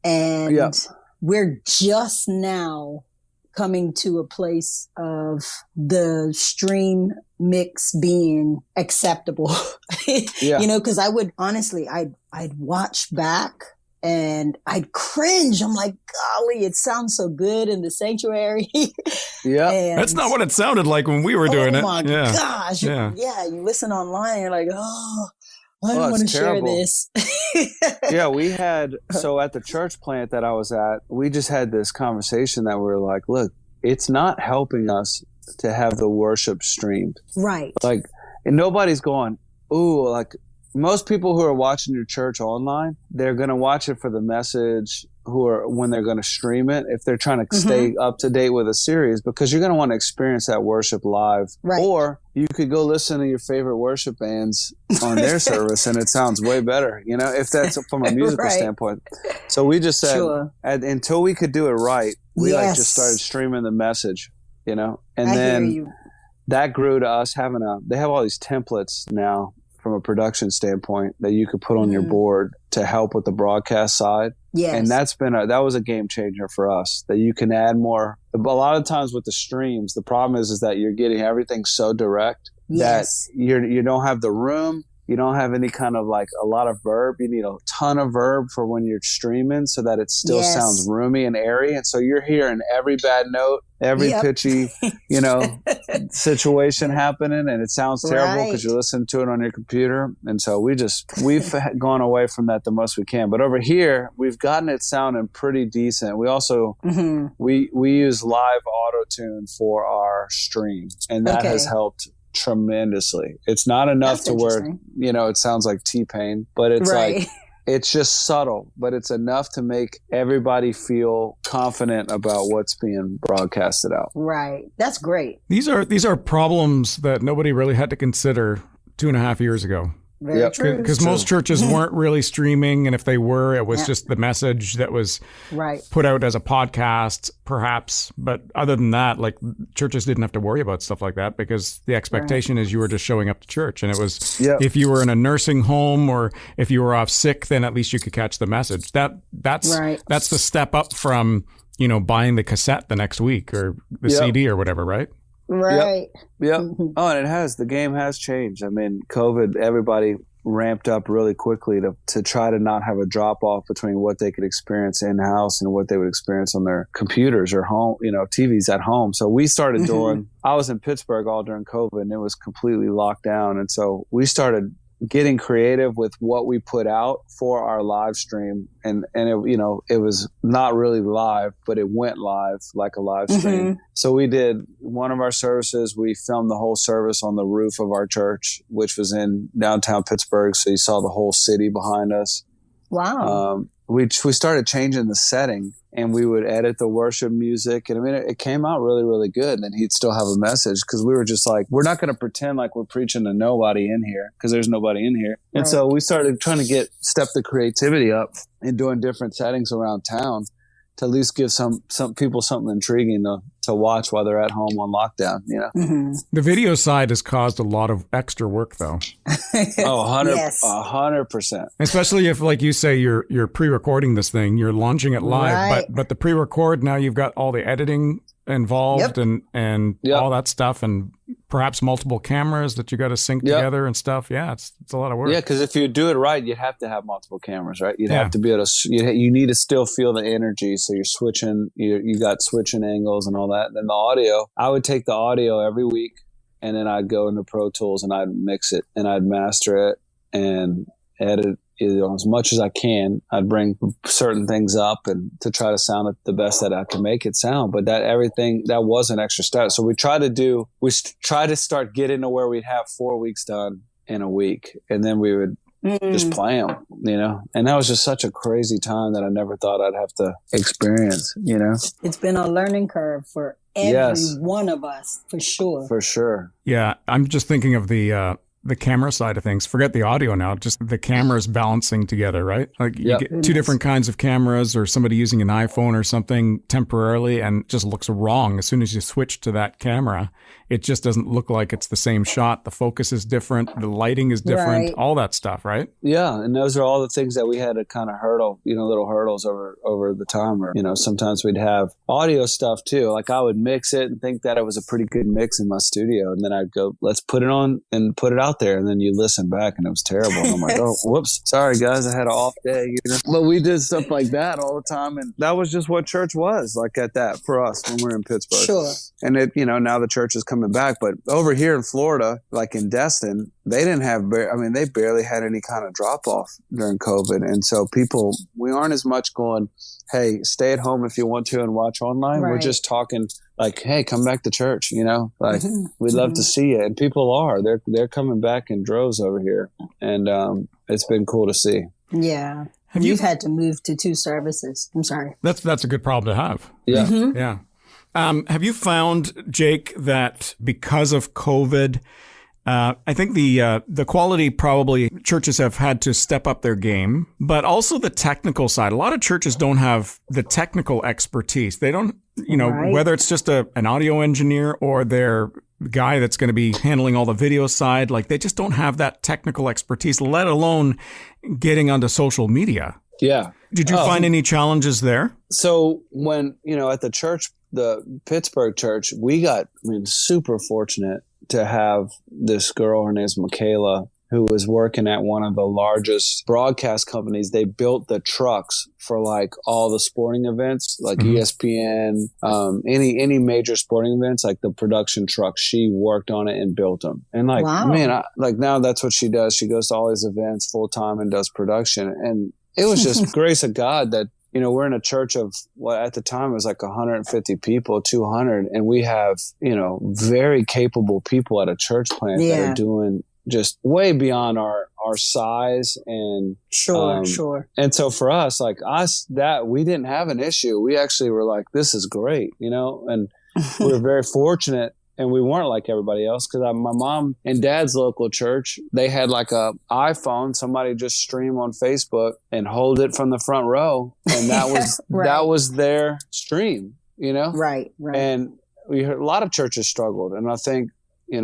[SPEAKER 3] And we're just now coming to a place of the stream mix being acceptable. You know, because I would honestly, I'd watch back and I'd cringe. I'm like, golly, it sounds so good in the sanctuary.
[SPEAKER 4] That's not what it sounded like when we were doing it.
[SPEAKER 3] Oh my gosh. Yeah, you listen online, you're like, oh, I don't want to share this.
[SPEAKER 1] We had, so at the church plant that I was at, we just had this conversation that we were like, look, it's not helping us to have the worship streamed.
[SPEAKER 3] Right.
[SPEAKER 1] Like, and nobody's going, ooh, like most people who are watching your church online, they're going to watch it for the message when they're going to stream it, if they're trying to stay up to date with a series, because you're going to want to experience that worship live. Right. Or you could go listen to your favorite worship bands on their service and it sounds way better, you know, if that's from a musical standpoint. So we just said, until we could do it right, we just started streaming the message, you know, and then that grew to us having they have all these templates now from a production standpoint that you could put on your board to help with the broadcast side. Yes. And that was a game changer for us, that you can add more. A lot of times with the streams, the problem is that you're getting everything so direct that you don't have the room. You don't have any kind of like a lot of verb. You need a ton of verb for when you're streaming so that it still sounds roomy and airy. And so you're hearing every bad note, every pitchy, you know, situation happening, and it sounds terrible because you're listening to it on your computer. And so we've gone away from that the most we can. But over here, we've gotten it sounding pretty decent. We also, we use live auto tune for our stream, and that has helped tremendously. It's not enough to where, you know, it sounds like T-Pain, but it's like, it's just subtle, but it's enough to make everybody feel confident about what's being broadcasted out.
[SPEAKER 3] Right. That's great.
[SPEAKER 4] These are problems that nobody really had to consider 2.5 years ago.
[SPEAKER 3] Very true.
[SPEAKER 4] Because most churches weren't really streaming, and if they were, it was just the message that was put out as a podcast, perhaps. But other than that, like, churches didn't have to worry about stuff like that because the expectation is you were just showing up to church. And it was, if you were in a nursing home or if you were off sick, then at least you could catch the message. That's the step up from, you know, buying the cassette the next week or the CD or whatever, right?
[SPEAKER 3] Right.
[SPEAKER 1] Yep. Oh, and the game has changed. I mean, COVID, everybody ramped up really quickly to try to not have a drop off between what they could experience in house and what they would experience on their computers or home, you know, TVs at home. So we started doing, I was in Pittsburgh all during COVID and it was completely locked down. And so we started getting creative with what we put out for our live stream. And it, you know, it was not really live, but it went live like a live stream. So we did one of our services. We filmed the whole service on the roof of our church, which was in downtown Pittsburgh. So you saw the whole city behind us.
[SPEAKER 3] Wow.
[SPEAKER 1] We started changing the setting, and we would edit the worship music. And I mean, it came out really, really good. And then he'd still have a message because we were just like, we're not going to pretend like we're preaching to nobody in here because there's nobody in here. And so we started trying to step the creativity up and doing different settings around town to at least give some people something intriguing to watch while they're at home on lockdown, you know.
[SPEAKER 4] The video side has caused a lot of extra work, though.
[SPEAKER 1] 100%.
[SPEAKER 4] Especially if, like you say, you're pre-recording this thing, you're launching it live, but the pre-record, now you've got all the editing involved and all that stuff, and perhaps multiple cameras that you got to sync together and stuff. Yeah, it's a lot of work.
[SPEAKER 1] Yeah, because if you do it right, you'd have to have multiple cameras, right? You'd have to be able to. You need to still feel the energy, so you're switching. You got switching angles and all that. And then the audio, I would take the audio every week, and then I'd go into Pro Tools and I'd mix it and I'd master it and edit as much as I can. I'd bring certain things up and to try to sound it the best that I can make it sound. But that was an extra step. So we try to start getting to where we'd have 4 weeks done in a week, and then we would just play them, you know. And that was just such a crazy time that I never thought I'd have to experience, you know.
[SPEAKER 3] It's been a learning curve for every one of us, for sure.
[SPEAKER 1] For sure.
[SPEAKER 4] Yeah, I'm just thinking of the the camera side of things. Forget the audio now, just the cameras balancing together, right? Like you get two different kinds of cameras, or somebody using an iPhone or something temporarily and it just looks wrong. As soon as you switch to that camera, it just doesn't look like it's the same shot. The focus is different. The lighting is different, all that stuff, right?
[SPEAKER 1] Yeah. And those are all the things that we had to kind of hurdle, little hurdles over the time. Or, sometimes we'd have audio stuff too. Like I would mix it and think that it was a pretty good mix in my studio. And then I'd go, let's put it on and put it out there. And then you listen back and it was terrible. And I'm like, oh, whoops. Sorry guys. I had an off day, But we did stuff like that all the time. And that was just what church was like at that for us when we were in Pittsburgh.
[SPEAKER 3] Sure.
[SPEAKER 1] And it, now the church is coming back. But over here in Florida, like in Destin, they didn't have, they barely had any kind of drop off during COVID. And so we aren't as much going, hey, stay at home if you want to and watch online. Right. We're just talking like, hey, come back to church, like we'd love to see you. And people are, they're coming back in droves over here. And it's been cool to see.
[SPEAKER 3] Yeah. You've had to move to 2 services. I'm sorry.
[SPEAKER 4] That's a good problem to have.
[SPEAKER 1] Yeah.
[SPEAKER 3] Mm-hmm.
[SPEAKER 4] Yeah. Have you found, Jake, that because of COVID, I think the quality probably churches have had to step up their game, but also the technical side. A lot of churches don't have the technical expertise. They don't, right. Whether it's just an audio engineer or their guy that's going to be handling all the video side, like they just don't have that technical expertise, let alone getting onto social media.
[SPEAKER 1] Yeah.
[SPEAKER 4] Did you find any challenges there?
[SPEAKER 1] So when, at the church, the Pittsburgh church, we got, super fortunate to have this girl, her name's Michaela, who was working at one of the largest broadcast companies. They built the trucks for like all the sporting events, like ESPN, any major sporting events, like the production trucks. She worked on it and built them. And like, man, now that's what she does. She goes to all these events full time and does production. And it was just grace of God that, we're in a church of at the time it was like 150 people, 200. And we have, very capable people at a church plant that are doing just way beyond our size. And
[SPEAKER 3] sure.
[SPEAKER 1] And so for us, like we didn't have an issue. We actually were like, this is great, and we were very fortunate. And we weren't like everybody else because my mom and dad's local church, they had like a iPhone. Somebody just stream on Facebook and hold it from the front row. And that was that was their stream,
[SPEAKER 3] Right.
[SPEAKER 1] And we heard a lot of churches struggled. And I think,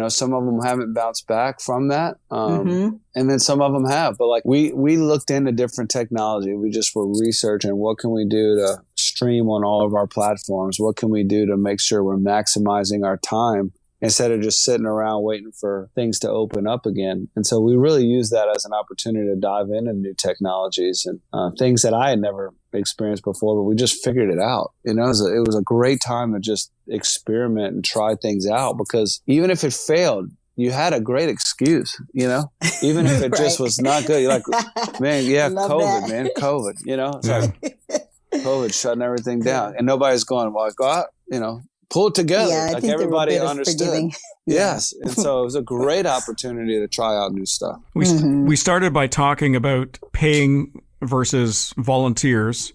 [SPEAKER 1] some of them haven't bounced back from that. And then some of them have. But like we looked into different technology. We just were researching what can we do to stream on all of our platforms? What can we do to make sure we're maximizing our time instead of just sitting around waiting for things to open up again? And so we really use that as an opportunity to dive into new technologies and things that I had never experienced before, but we just figured it out. It was a great time to just experiment and try things out, because even if it failed, you had a great excuse, even if it just was not good. You're like, man, COVID, man, COVID, it's like COVID shutting everything down, and nobody's going, well, pull it together.
[SPEAKER 3] Yeah,
[SPEAKER 1] like everybody understood. Yes. And so it was a great opportunity to try out new stuff.
[SPEAKER 4] We started by talking about paying versus volunteers.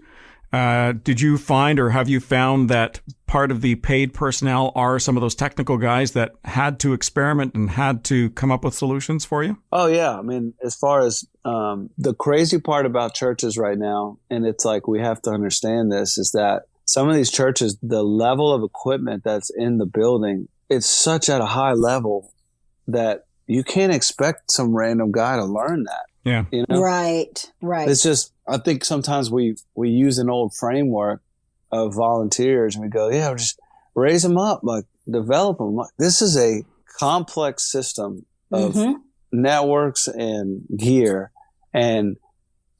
[SPEAKER 4] Did you find, or have you found, that part of the paid personnel are some of those technical guys that had to experiment and had to come up with solutions for you?
[SPEAKER 1] Oh, yeah. As far as the crazy part about churches right now, and it's like we have to understand this, is that some of these churches, the level of equipment that's in the building, it's such at a high level that you can't expect some random guy to learn that.
[SPEAKER 4] Yeah.
[SPEAKER 3] Right.
[SPEAKER 1] It's just, I think sometimes we use an old framework of volunteers and we go, just raise them up, like develop them. This is a complex system of networks and gear. And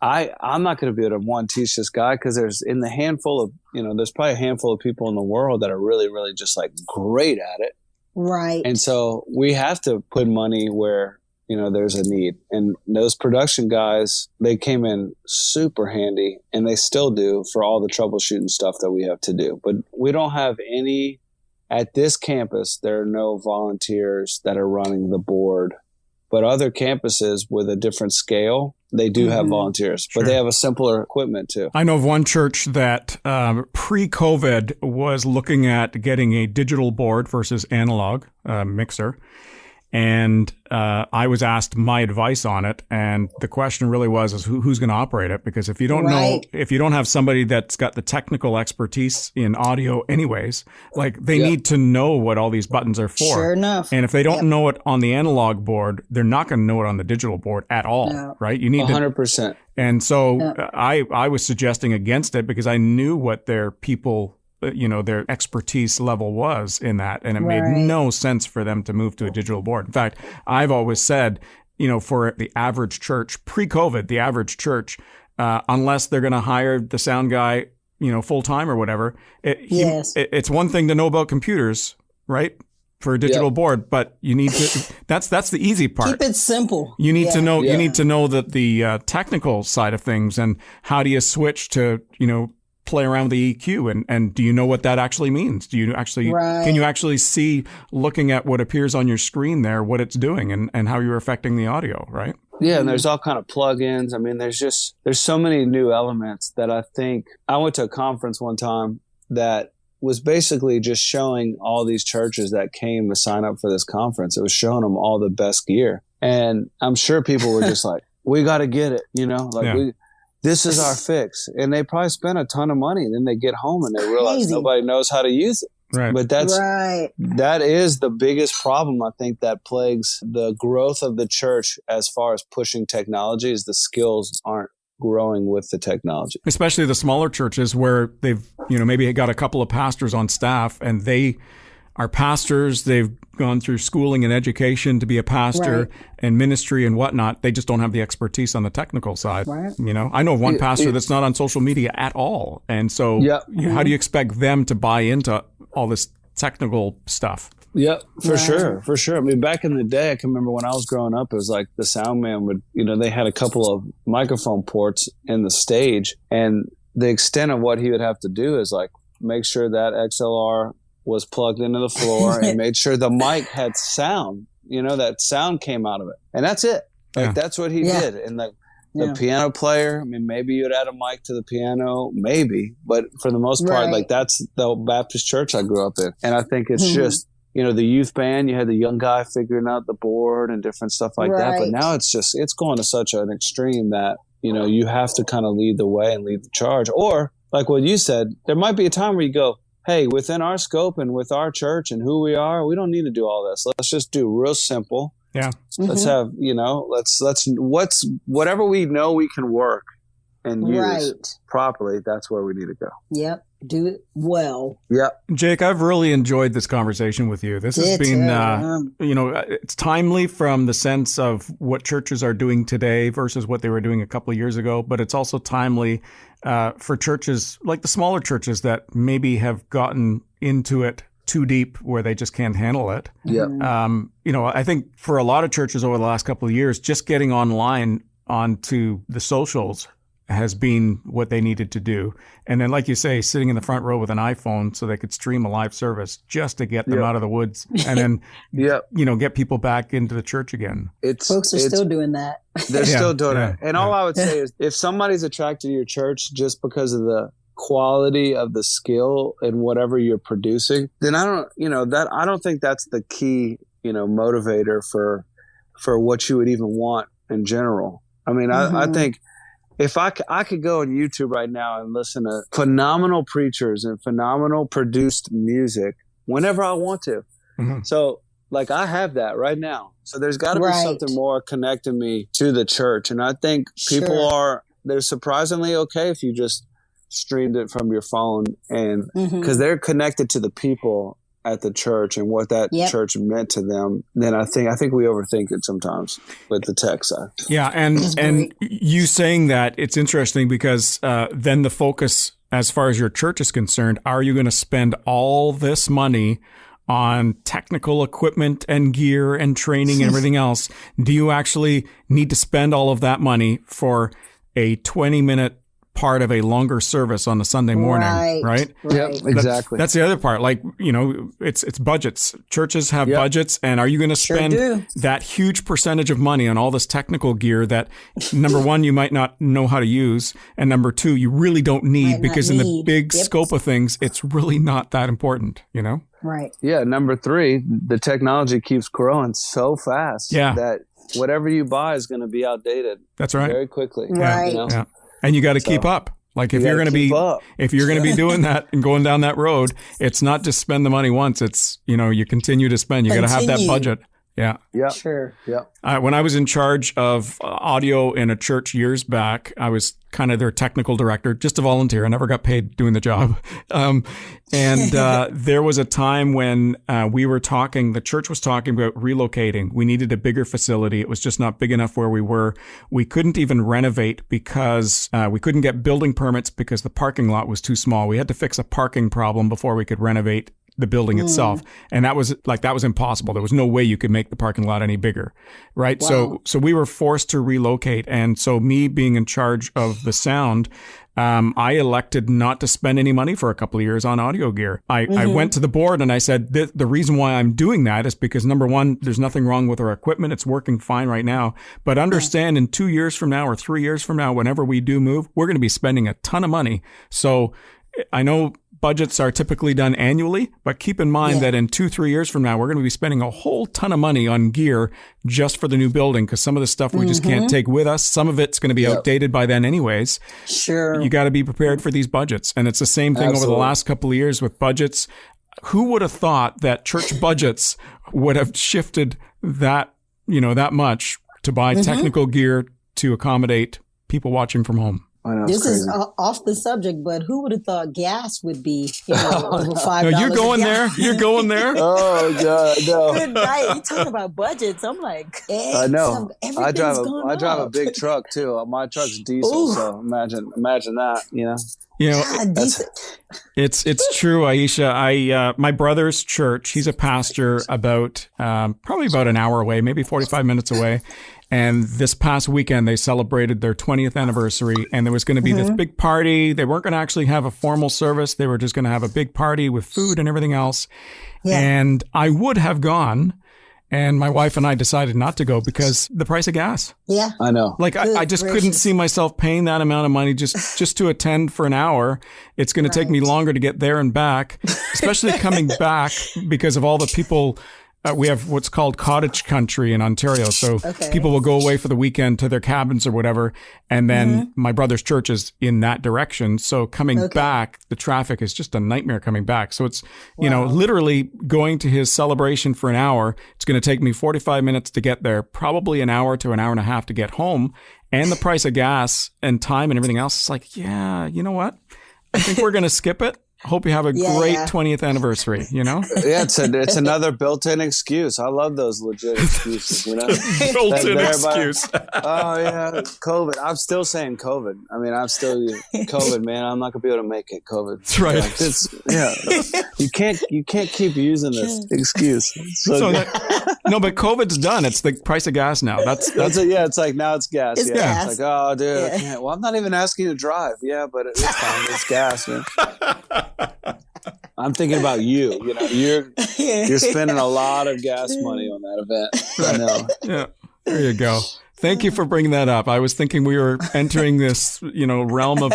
[SPEAKER 1] I'm not going to be able to teach this guy, because there's probably a handful of people in the world that are really, really just like great at it.
[SPEAKER 3] Right.
[SPEAKER 1] And so we have to put money where, there's a need. And those production guys, they came in super handy, and they still do for all the troubleshooting stuff that we have to do. But we don't have any, at this campus, there are no volunteers that are running the board. But other campuses with a different scale, they do have volunteers, but they have a simpler equipment too.
[SPEAKER 4] I know of one church that pre-COVID was looking at getting a digital board versus analog mixer. And I was asked my advice on it, and the question really was who's going to operate it? Because if you don't know, if you don't have somebody that's got the technical expertise in audio, anyways, like they need to know what all these buttons are for.
[SPEAKER 3] Sure enough.
[SPEAKER 4] And if they don't know it on the analog board, they're not going to know it on the digital board at all, right? You need
[SPEAKER 1] 100%.
[SPEAKER 4] And so I was suggesting against it because I knew what their people, their expertise level was in that. And it made no sense for them to move to a digital board. In fact, I've always said, for the average church, pre-COVID, the average church, unless they're going to hire the sound guy, full time or whatever, it's one thing to know about computers, right? For a digital board, but you need to, that's the easy part.
[SPEAKER 3] Keep it simple.
[SPEAKER 4] You need to know, you need to know that the technical side of things and how do you switch to, play around with the EQ and do you know what that actually means? Do you actually, can you actually see looking at what appears on your screen there, what it's doing and how you're affecting the audio, right?
[SPEAKER 1] Yeah. And there's all kind of plugins. I mean, there's so many new elements that I think I went to a conference one time that was basically just showing all these churches that came to sign up for this conference. It was showing them all the best gear. And I'm sure people were just like, we got to get it, this is our fix. And they probably spent a ton of money. And then they get home and they realize nobody knows how to use it.
[SPEAKER 4] Right.
[SPEAKER 1] But that is the biggest problem, I think, that plagues the growth of the church as far as pushing technology is the skills aren't growing with the technology.
[SPEAKER 4] Especially the smaller churches where they've, maybe got a couple of pastors on staff and they are pastors. They've gone through schooling and education to be a pastor and ministry and whatnot. They just don't have the expertise on the technical side. Right. I know of one pastor that's not on social media at all. And so how do you expect them to buy into all this technical stuff?
[SPEAKER 1] Yeah, for sure. I mean, back in the day, I can remember when I was growing up, it was like the sound man would, they had a couple of microphone ports in the stage, and the extent of what he would have to do is like make sure that XLR was plugged into the floor and made sure the mic had sound, that sound came out of it. And that's it. Like that's what he did. And the piano player, I mean, maybe you'd add a mic to the piano, maybe, but for the most part, like that's the Baptist church I grew up in. And I think it's just, the youth band, you had the young guy figuring out the board and different stuff like that. But now it's going to such an extreme that, you have to kind of lead the way and lead the charge. Or like what you said, there might be a time where you go, hey, within our scope and with our church and who we are, we don't need to do all this. Let's just do real simple.
[SPEAKER 4] Yeah.
[SPEAKER 1] Let's have, whatever we know we can work and use properly, that's where we need to go.
[SPEAKER 3] Yep. Do it well.
[SPEAKER 1] Yep.
[SPEAKER 4] Jake, I've really enjoyed this conversation with you. This has been, it's timely from the sense of what churches are doing today versus what they were doing a couple of years ago, but it's also timely for churches like the smaller churches that maybe have gotten into it too deep where they just can't handle it.
[SPEAKER 1] Yeah.
[SPEAKER 4] I think for a lot of churches over the last couple of years, just getting online onto the socials has been what they needed to do. And then, like you say, sitting in the front row with an iPhone so they could stream a live service just to get them out of the woods and then, get people back into the church again.
[SPEAKER 3] Folks are still doing that.
[SPEAKER 1] They're still doing it. And all I would say is if somebody's attracted to your church just because of the quality of the skill and whatever you're producing, then I don't think that's the key, motivator for what you would even want in general. I mean, I think if I could go on YouTube right now and listen to phenomenal preachers and phenomenal produced music whenever I want to. Mm-hmm. So like I have that right now. So there's got to be something more connecting me to the church. And I think people they're surprisingly okay if you just streamed it from your phone and because they're connected to the people at the church and what that church meant to them, then I think we overthink it sometimes with the tech side.
[SPEAKER 4] Yeah, and you saying that, it's interesting because then the focus as far as your church is concerned, are you going to spend all this money on technical equipment and gear and training and everything else? Do you actually need to spend all of that money for a 20-minute part of a longer service on a Sunday morning, right?
[SPEAKER 1] Yep, exactly.
[SPEAKER 4] That's the other part. Like, it's budgets. Churches have budgets, and are you going to spend that huge percentage of money on all this technical gear that, number one, you might not know how to use, and number two, you really don't need because in the big scope of things, it's really not that important,
[SPEAKER 3] Right.
[SPEAKER 1] Yeah. Number 3, the technology keeps growing so fast that whatever you buy is going to be outdated.
[SPEAKER 4] That's right.
[SPEAKER 1] Very quickly.
[SPEAKER 3] Right.
[SPEAKER 1] You know?
[SPEAKER 4] Yeah. And you got to keep up. Like if you're going to be doing that and going down that road, it's not just spend the money once. It's, you continue to spend. You got to have that budget. Yeah.
[SPEAKER 1] Yeah.
[SPEAKER 3] Sure.
[SPEAKER 1] Yeah.
[SPEAKER 4] When I was in charge of audio in a church years back, I was kind of their technical director, just a volunteer. I never got paid doing the job. There was a time when the church was talking about relocating. We needed a bigger facility. It was just not big enough where we were. We couldn't even renovate because we couldn't get building permits because the parking lot was too small. We had to fix a parking problem before we could renovate the building itself. And that was impossible. There was no way you could make the parking lot any bigger. Right.
[SPEAKER 3] Wow.
[SPEAKER 4] So we were forced to relocate. And so me being in charge of the sound, I elected not to spend any money for a couple of years on audio gear. I went to the board and I said, the reason why I'm doing that is because number one, there's nothing wrong with our equipment. It's working fine right now. But understand in 2 years from now or 3 years from now, whenever we do move, we're going to be spending a ton of money. So I know budgets are typically done annually, but keep in mind that in 2-3 years from now, we're going to be spending a whole ton of money on gear just for the new building because some of the stuff we just can't take with us. Some of it's going to be outdated by then anyways.
[SPEAKER 3] Sure.
[SPEAKER 4] You got to be prepared for these budgets. And it's the same thing over the last couple of years with budgets. Who would have thought that church budgets would have shifted that much to buy technical gear to accommodate people watching from home?
[SPEAKER 3] This is off the subject, but who would have thought gas would be over $5?
[SPEAKER 4] No, you're going there. You're going there.
[SPEAKER 1] Oh God, no.
[SPEAKER 3] Good night. You talking about budgets? I'm like,
[SPEAKER 1] I know. I drive a big truck too. My truck's diesel, so imagine that.
[SPEAKER 4] It's true, Aisha. My brother's church. He's a pastor about probably about an hour away, maybe 45 minutes away. And this past weekend, they celebrated their 20th anniversary, and there was going to be this big party. They weren't going to actually have a formal service. They were just going to have a big party with food and everything else. Yeah. And I would have gone, and my wife and I decided not to go because the price of gas.
[SPEAKER 3] Yeah.
[SPEAKER 1] I know.
[SPEAKER 4] Like, I just couldn't see myself paying that amount of money just to attend for an hour. It's going to take me longer to get there and back, especially coming back because of all the people. We have what's called cottage country in Ontario. So people will go away for the weekend to their cabins or whatever. And then my brother's church is in that direction. So coming back, the traffic is just a nightmare coming back. So it's, literally going to his celebration for an hour. It's going to take me 45 minutes to get there, probably an hour to an hour and a half to get home. And the price of gas and time and everything else. It's like, yeah, you know what? I think we're going to skip it. Hope you have a great 20th anniversary,
[SPEAKER 1] Yeah, it's another built-in excuse. I love those legit excuses,
[SPEAKER 4] Built-in excuse.
[SPEAKER 1] Oh, yeah, COVID. I'm still saying COVID. I mean, I'm still COVID, man. I'm not going to be able to make it, COVID.
[SPEAKER 4] That's right.
[SPEAKER 1] You can't keep using this excuse.
[SPEAKER 4] No, but COVID's done. It's the price of gas now. That's
[SPEAKER 1] it's like now it's gas.
[SPEAKER 3] It's gas.
[SPEAKER 1] It's like, oh, dude, I can't. Well, I'm not even asking you to drive. Yeah, but it's fine. It's gas, man. I'm thinking about you. You're spending a lot of gas money on that event. I know.
[SPEAKER 4] Yeah, there you go. Thank you for bringing that up. I was thinking we were entering this, realm of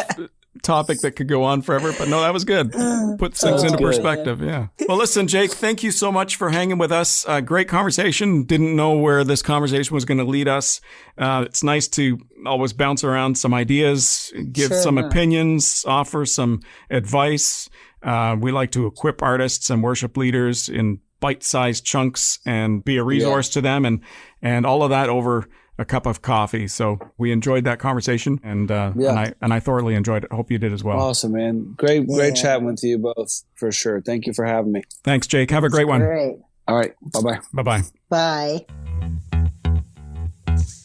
[SPEAKER 4] topic that could go on forever, but no, that was good. Put things into perspective. Yeah. Well, listen, Jake, thank you so much for hanging with us. Great conversation. Didn't know where this conversation was going to lead us. It's nice to always bounce around some ideas, give some opinions, offer some advice. We like to equip artists and worship leaders in bite-sized chunks and be a resource to them and all of that over a cup of coffee. So we enjoyed that conversation and I thoroughly enjoyed it. Hope you did as well.
[SPEAKER 1] Awesome, man. Great chatting with you both for sure. Thank you for having me.
[SPEAKER 4] Thanks, Jake. Have a great one.
[SPEAKER 3] Great.
[SPEAKER 1] All right. Bye-bye.
[SPEAKER 4] Bye-bye.
[SPEAKER 3] Bye.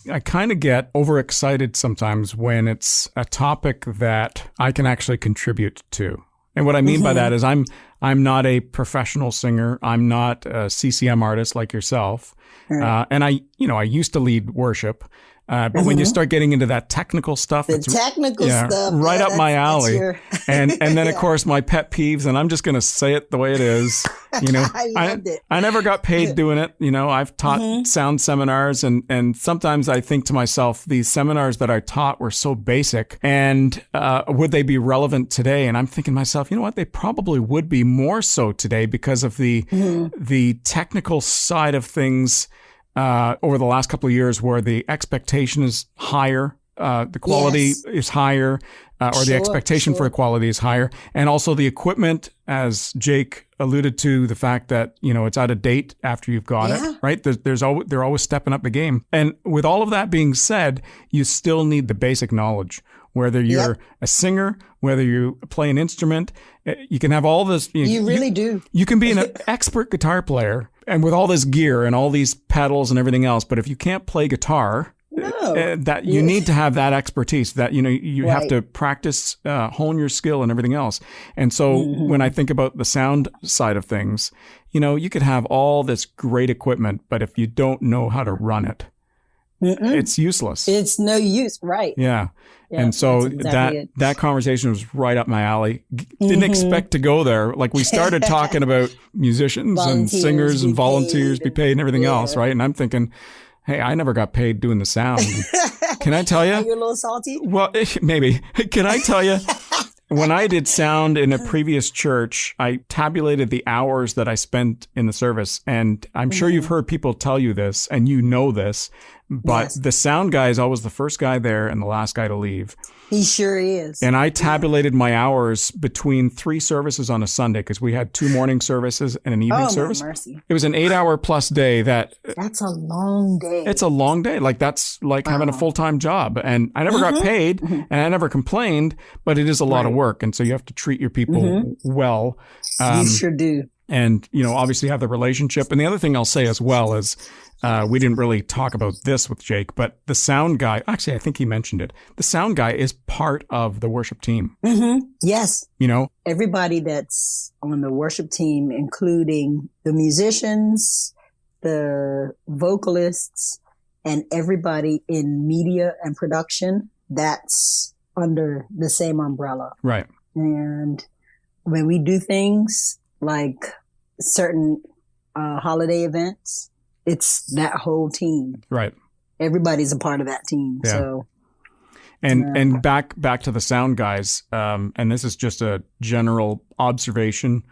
[SPEAKER 4] I kind of get overexcited sometimes when it's a topic that I can actually contribute to. And what I mean by that is I'm not a professional singer. I'm not a CCM artist like yourself. And I used to lead worship. But when you start getting into that technical stuff,
[SPEAKER 3] stuff,
[SPEAKER 4] right up my alley. And then, of course, my pet peeves, and I'm just going to say it the way it is.
[SPEAKER 3] I loved it.
[SPEAKER 4] I never got paid doing it. I've taught sound seminars, and sometimes I think to myself, these seminars that I taught were so basic, and would they be relevant today? And I'm thinking to myself, you know what? They probably would be more so today because of the technical side of things. Over the last couple of years, where the expectation is higher, the quality is higher, or the expectation for quality is higher, and also the equipment, as Jake alluded to, the fact that it's out of date after you've got it, right? They're always stepping up the game, and with all of that being said, you still need the basic knowledge. Whether you're a singer, whether you play an instrument, you can have all this.
[SPEAKER 3] You really do.
[SPEAKER 4] You can be an expert guitar player, and with all this gear and all these pedals and everything else, but if you can't play guitar, that you need to have that expertise. That you have to practice, hone your skill and everything else. And so when I think about the sound side of things, you could have all this great equipment, but if you don't know how to run it, it's useless.
[SPEAKER 3] It's no use, right?
[SPEAKER 4] Yeah. And so that conversation was right up my alley. Didn't expect to go there. Like, we started talking about musicians and singers and volunteers be paid and everything else, right? And I'm thinking, hey, I never got paid doing the sound. Can I tell you?
[SPEAKER 3] Are you a little salty?
[SPEAKER 4] Well, maybe. Can I tell you? When I did sound in a previous church, I tabulated the hours that I spent in the service. And I'm sure you've heard people tell you this, and you know this, but the sound guy is always the first guy there and the last guy to leave.
[SPEAKER 3] He sure is.
[SPEAKER 4] And I tabulated my hours between 3 services on a Sunday, because we had 2 morning services and an evening service.
[SPEAKER 3] Mercy.
[SPEAKER 4] It was an 8-hour plus day.
[SPEAKER 3] That's a long day.
[SPEAKER 4] It's a long day. Like, that's like having a full-time job. And I never got paid, and I never complained, but it is a lot of work. And so you have to treat your people well.
[SPEAKER 3] You sure do.
[SPEAKER 4] And, obviously have the relationship. And the other thing I'll say as well is, we didn't really talk about this with Jake, but the sound guy, actually, I think he mentioned it. The sound guy is part of the worship team.
[SPEAKER 3] Yes. Everybody that's on the worship team, including the musicians, the vocalists, and everybody in media and production, that's under the same umbrella.
[SPEAKER 4] Right.
[SPEAKER 3] And when we do things like certain holiday events, it's that whole team. Right. Everybody's a part of that team. Yeah. So,
[SPEAKER 4] and back to the sound guys. And this is just a general observation.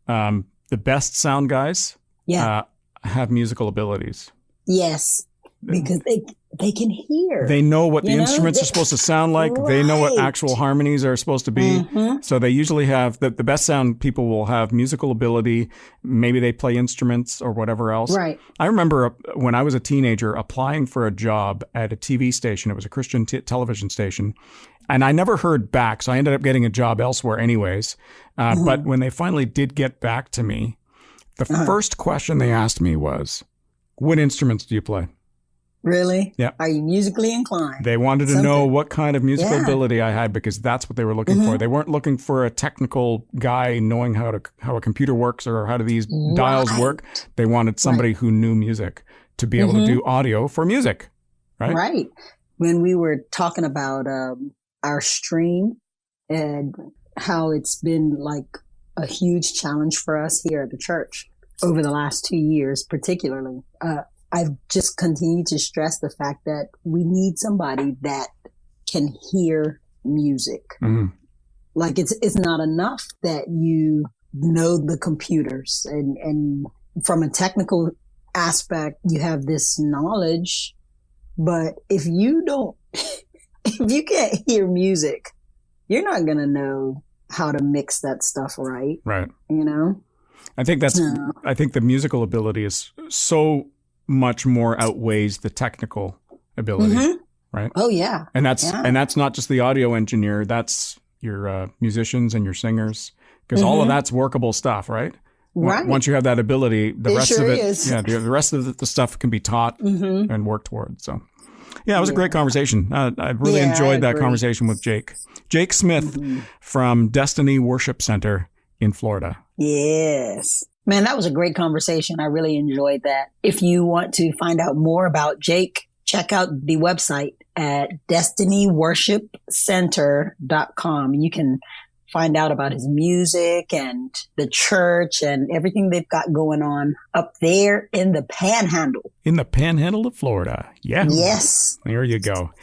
[SPEAKER 4] The best sound guys, have musical abilities.
[SPEAKER 3] Yes. Because they can hear.
[SPEAKER 4] They know what the instruments are supposed to sound like. Right. They know what actual harmonies are supposed to be. So they usually have the best sound people will have musical ability. Maybe they play instruments or whatever else.
[SPEAKER 3] Right.
[SPEAKER 4] I remember when I was a teenager applying for a job at a TV station. It was a Christian television station. And I never heard back. So I ended up getting a job elsewhere anyways. But when they finally did get back to me, the first question they asked me was, what instruments do you play?
[SPEAKER 3] Really?
[SPEAKER 4] Yeah.
[SPEAKER 3] Are you musically inclined?
[SPEAKER 4] They wanted to know what kind of musical ability I had, because that's what they were looking for. They weren't looking for a technical guy knowing how a computer works or how do these dials work. They wanted somebody who knew music to be able to do audio for music. Right.
[SPEAKER 3] Right. When we were talking about our stream and how it's been like a huge challenge for us here at the church over the last 2 years, particularly, I've just continued to stress the fact that we need somebody that can hear music. Like, it's not enough that you know the computers and from a technical aspect, you have this knowledge, but if you can't hear music, you're not going to know how to mix that stuff right.
[SPEAKER 4] Right.
[SPEAKER 3] I
[SPEAKER 4] think the musical ability is so much more outweighs the technical ability, right?
[SPEAKER 3] Oh yeah.
[SPEAKER 4] And that's not just the audio engineer, that's your musicians and your singers, because all of that's workable stuff, right? Right. Once you have that ability, the rest of the stuff can be taught and worked towards. So yeah, it was a great conversation. I really enjoyed that conversation with Jake Smith from Destiny Worship Center in Florida.
[SPEAKER 3] Yes. Man, that was a great conversation. I really enjoyed that. If you want to find out more about Jake, check out the website at destinyworshipcenter.com. You can find out about his music and the church and everything they've got going on up there in the Panhandle.
[SPEAKER 4] In the Panhandle of Florida. Yeah.
[SPEAKER 3] Yes.
[SPEAKER 4] There you go.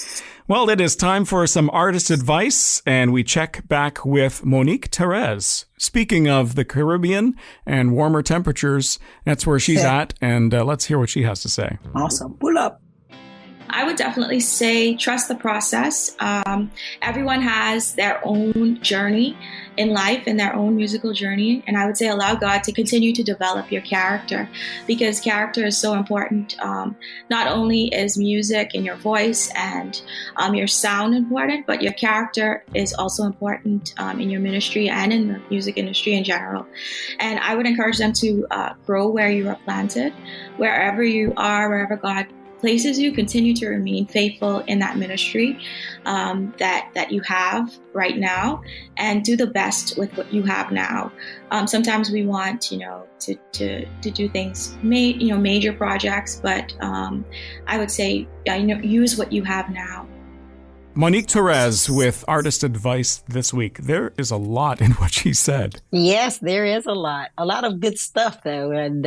[SPEAKER 4] Well, it is time for some artist advice, and we check back with Monique Therese. Speaking of the Caribbean and warmer temperatures, that's where she's at, and let's hear what she has to say.
[SPEAKER 3] Awesome. Pull up.
[SPEAKER 5] I would definitely say trust the process. Everyone has their own journey in life and their own musical journey. And I would say allow God to continue to develop your character, because character is so important. Not only is music and your voice and your sound important, but your character is also important in your ministry and in the music industry in general. And I would encourage them to grow where you are planted, wherever you are, wherever God places you, continue to remain faithful in that ministry that you have right now, and do the best with what you have now. Sometimes we want, to do things, major projects, but I would say, use what you have now.
[SPEAKER 4] Monique Therese with artist advice this week. There is a lot in what she said.
[SPEAKER 3] Yes, there is a lot of good stuff though. And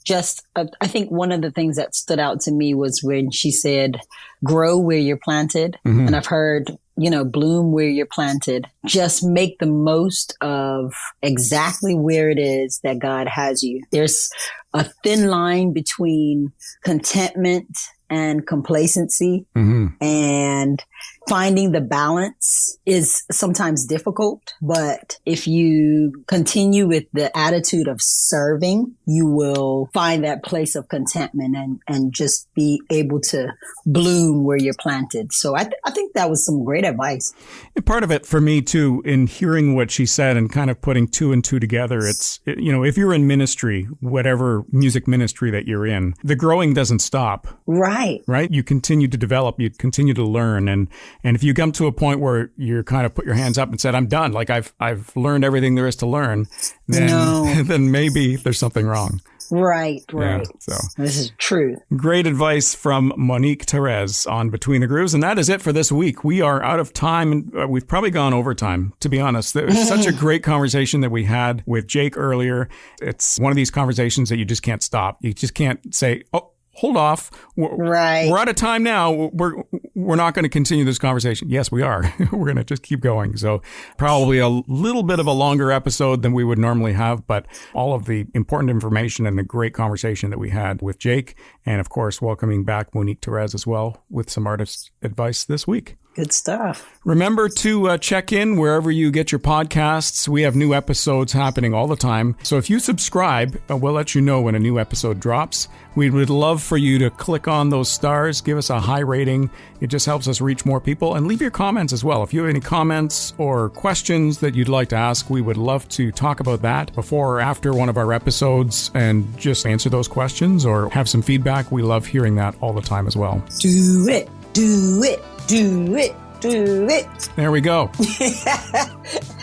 [SPEAKER 3] I think one of the things that stood out to me was when she said, grow where you're planted. Mm-hmm. And I've heard, bloom where you're planted. Just make the most of exactly where it is that God has you. There's a thin line between contentment and complacency. Mm-hmm. And finding the balance is sometimes difficult, but if you continue with the attitude of serving, you will find that place of contentment and just be able to bloom where you're planted. So I think that was some great advice.
[SPEAKER 4] And part of it for me too, in hearing what she said and kind of putting two and two together, if you're in ministry, whatever music ministry that you're in, the growing doesn't stop.
[SPEAKER 3] Right.
[SPEAKER 4] You continue to develop, you continue to learn. And if you come to a point where you're kind of put your hands up and said, I'm done, like I've learned everything there is to learn, then maybe there's something wrong.
[SPEAKER 3] Right.
[SPEAKER 4] Yeah, so
[SPEAKER 3] this is true.
[SPEAKER 4] Great advice from Monique Therese on Between the Grooves. And that is it for this week. We are out of time, and we've probably gone overtime, to be honest. It was such a great conversation that we had with Jake earlier. It's one of these conversations that you just can't stop. You just can't say, oh, hold off. We're out of time now. We're not going to continue this conversation. Yes, we are. We're going to just keep going. So probably a little bit of a longer episode than we would normally have, but all of the important information and the great conversation that we had with Jake, and of course, welcoming back Monique Therese as well with some artist advice this week.
[SPEAKER 3] Good stuff.
[SPEAKER 4] Remember to check in wherever you get your podcasts. We have new episodes happening all the time. So if you subscribe, we'll let you know when a new episode drops. We would love for you to click on those stars, give us a high rating. It just helps us reach more people, and leave your comments as well. If you have any comments or questions that you'd like to ask, we would love to talk about that before or after one of our episodes and just answer those questions or have some feedback. We love hearing that all the time as well.
[SPEAKER 3] Do it. Do it. Do it. Do it.
[SPEAKER 4] There we go.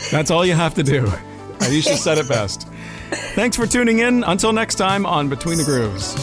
[SPEAKER 4] That's all you have to do. Aisha said it best. Thanks for tuning in. Until next time on Between the Grooves.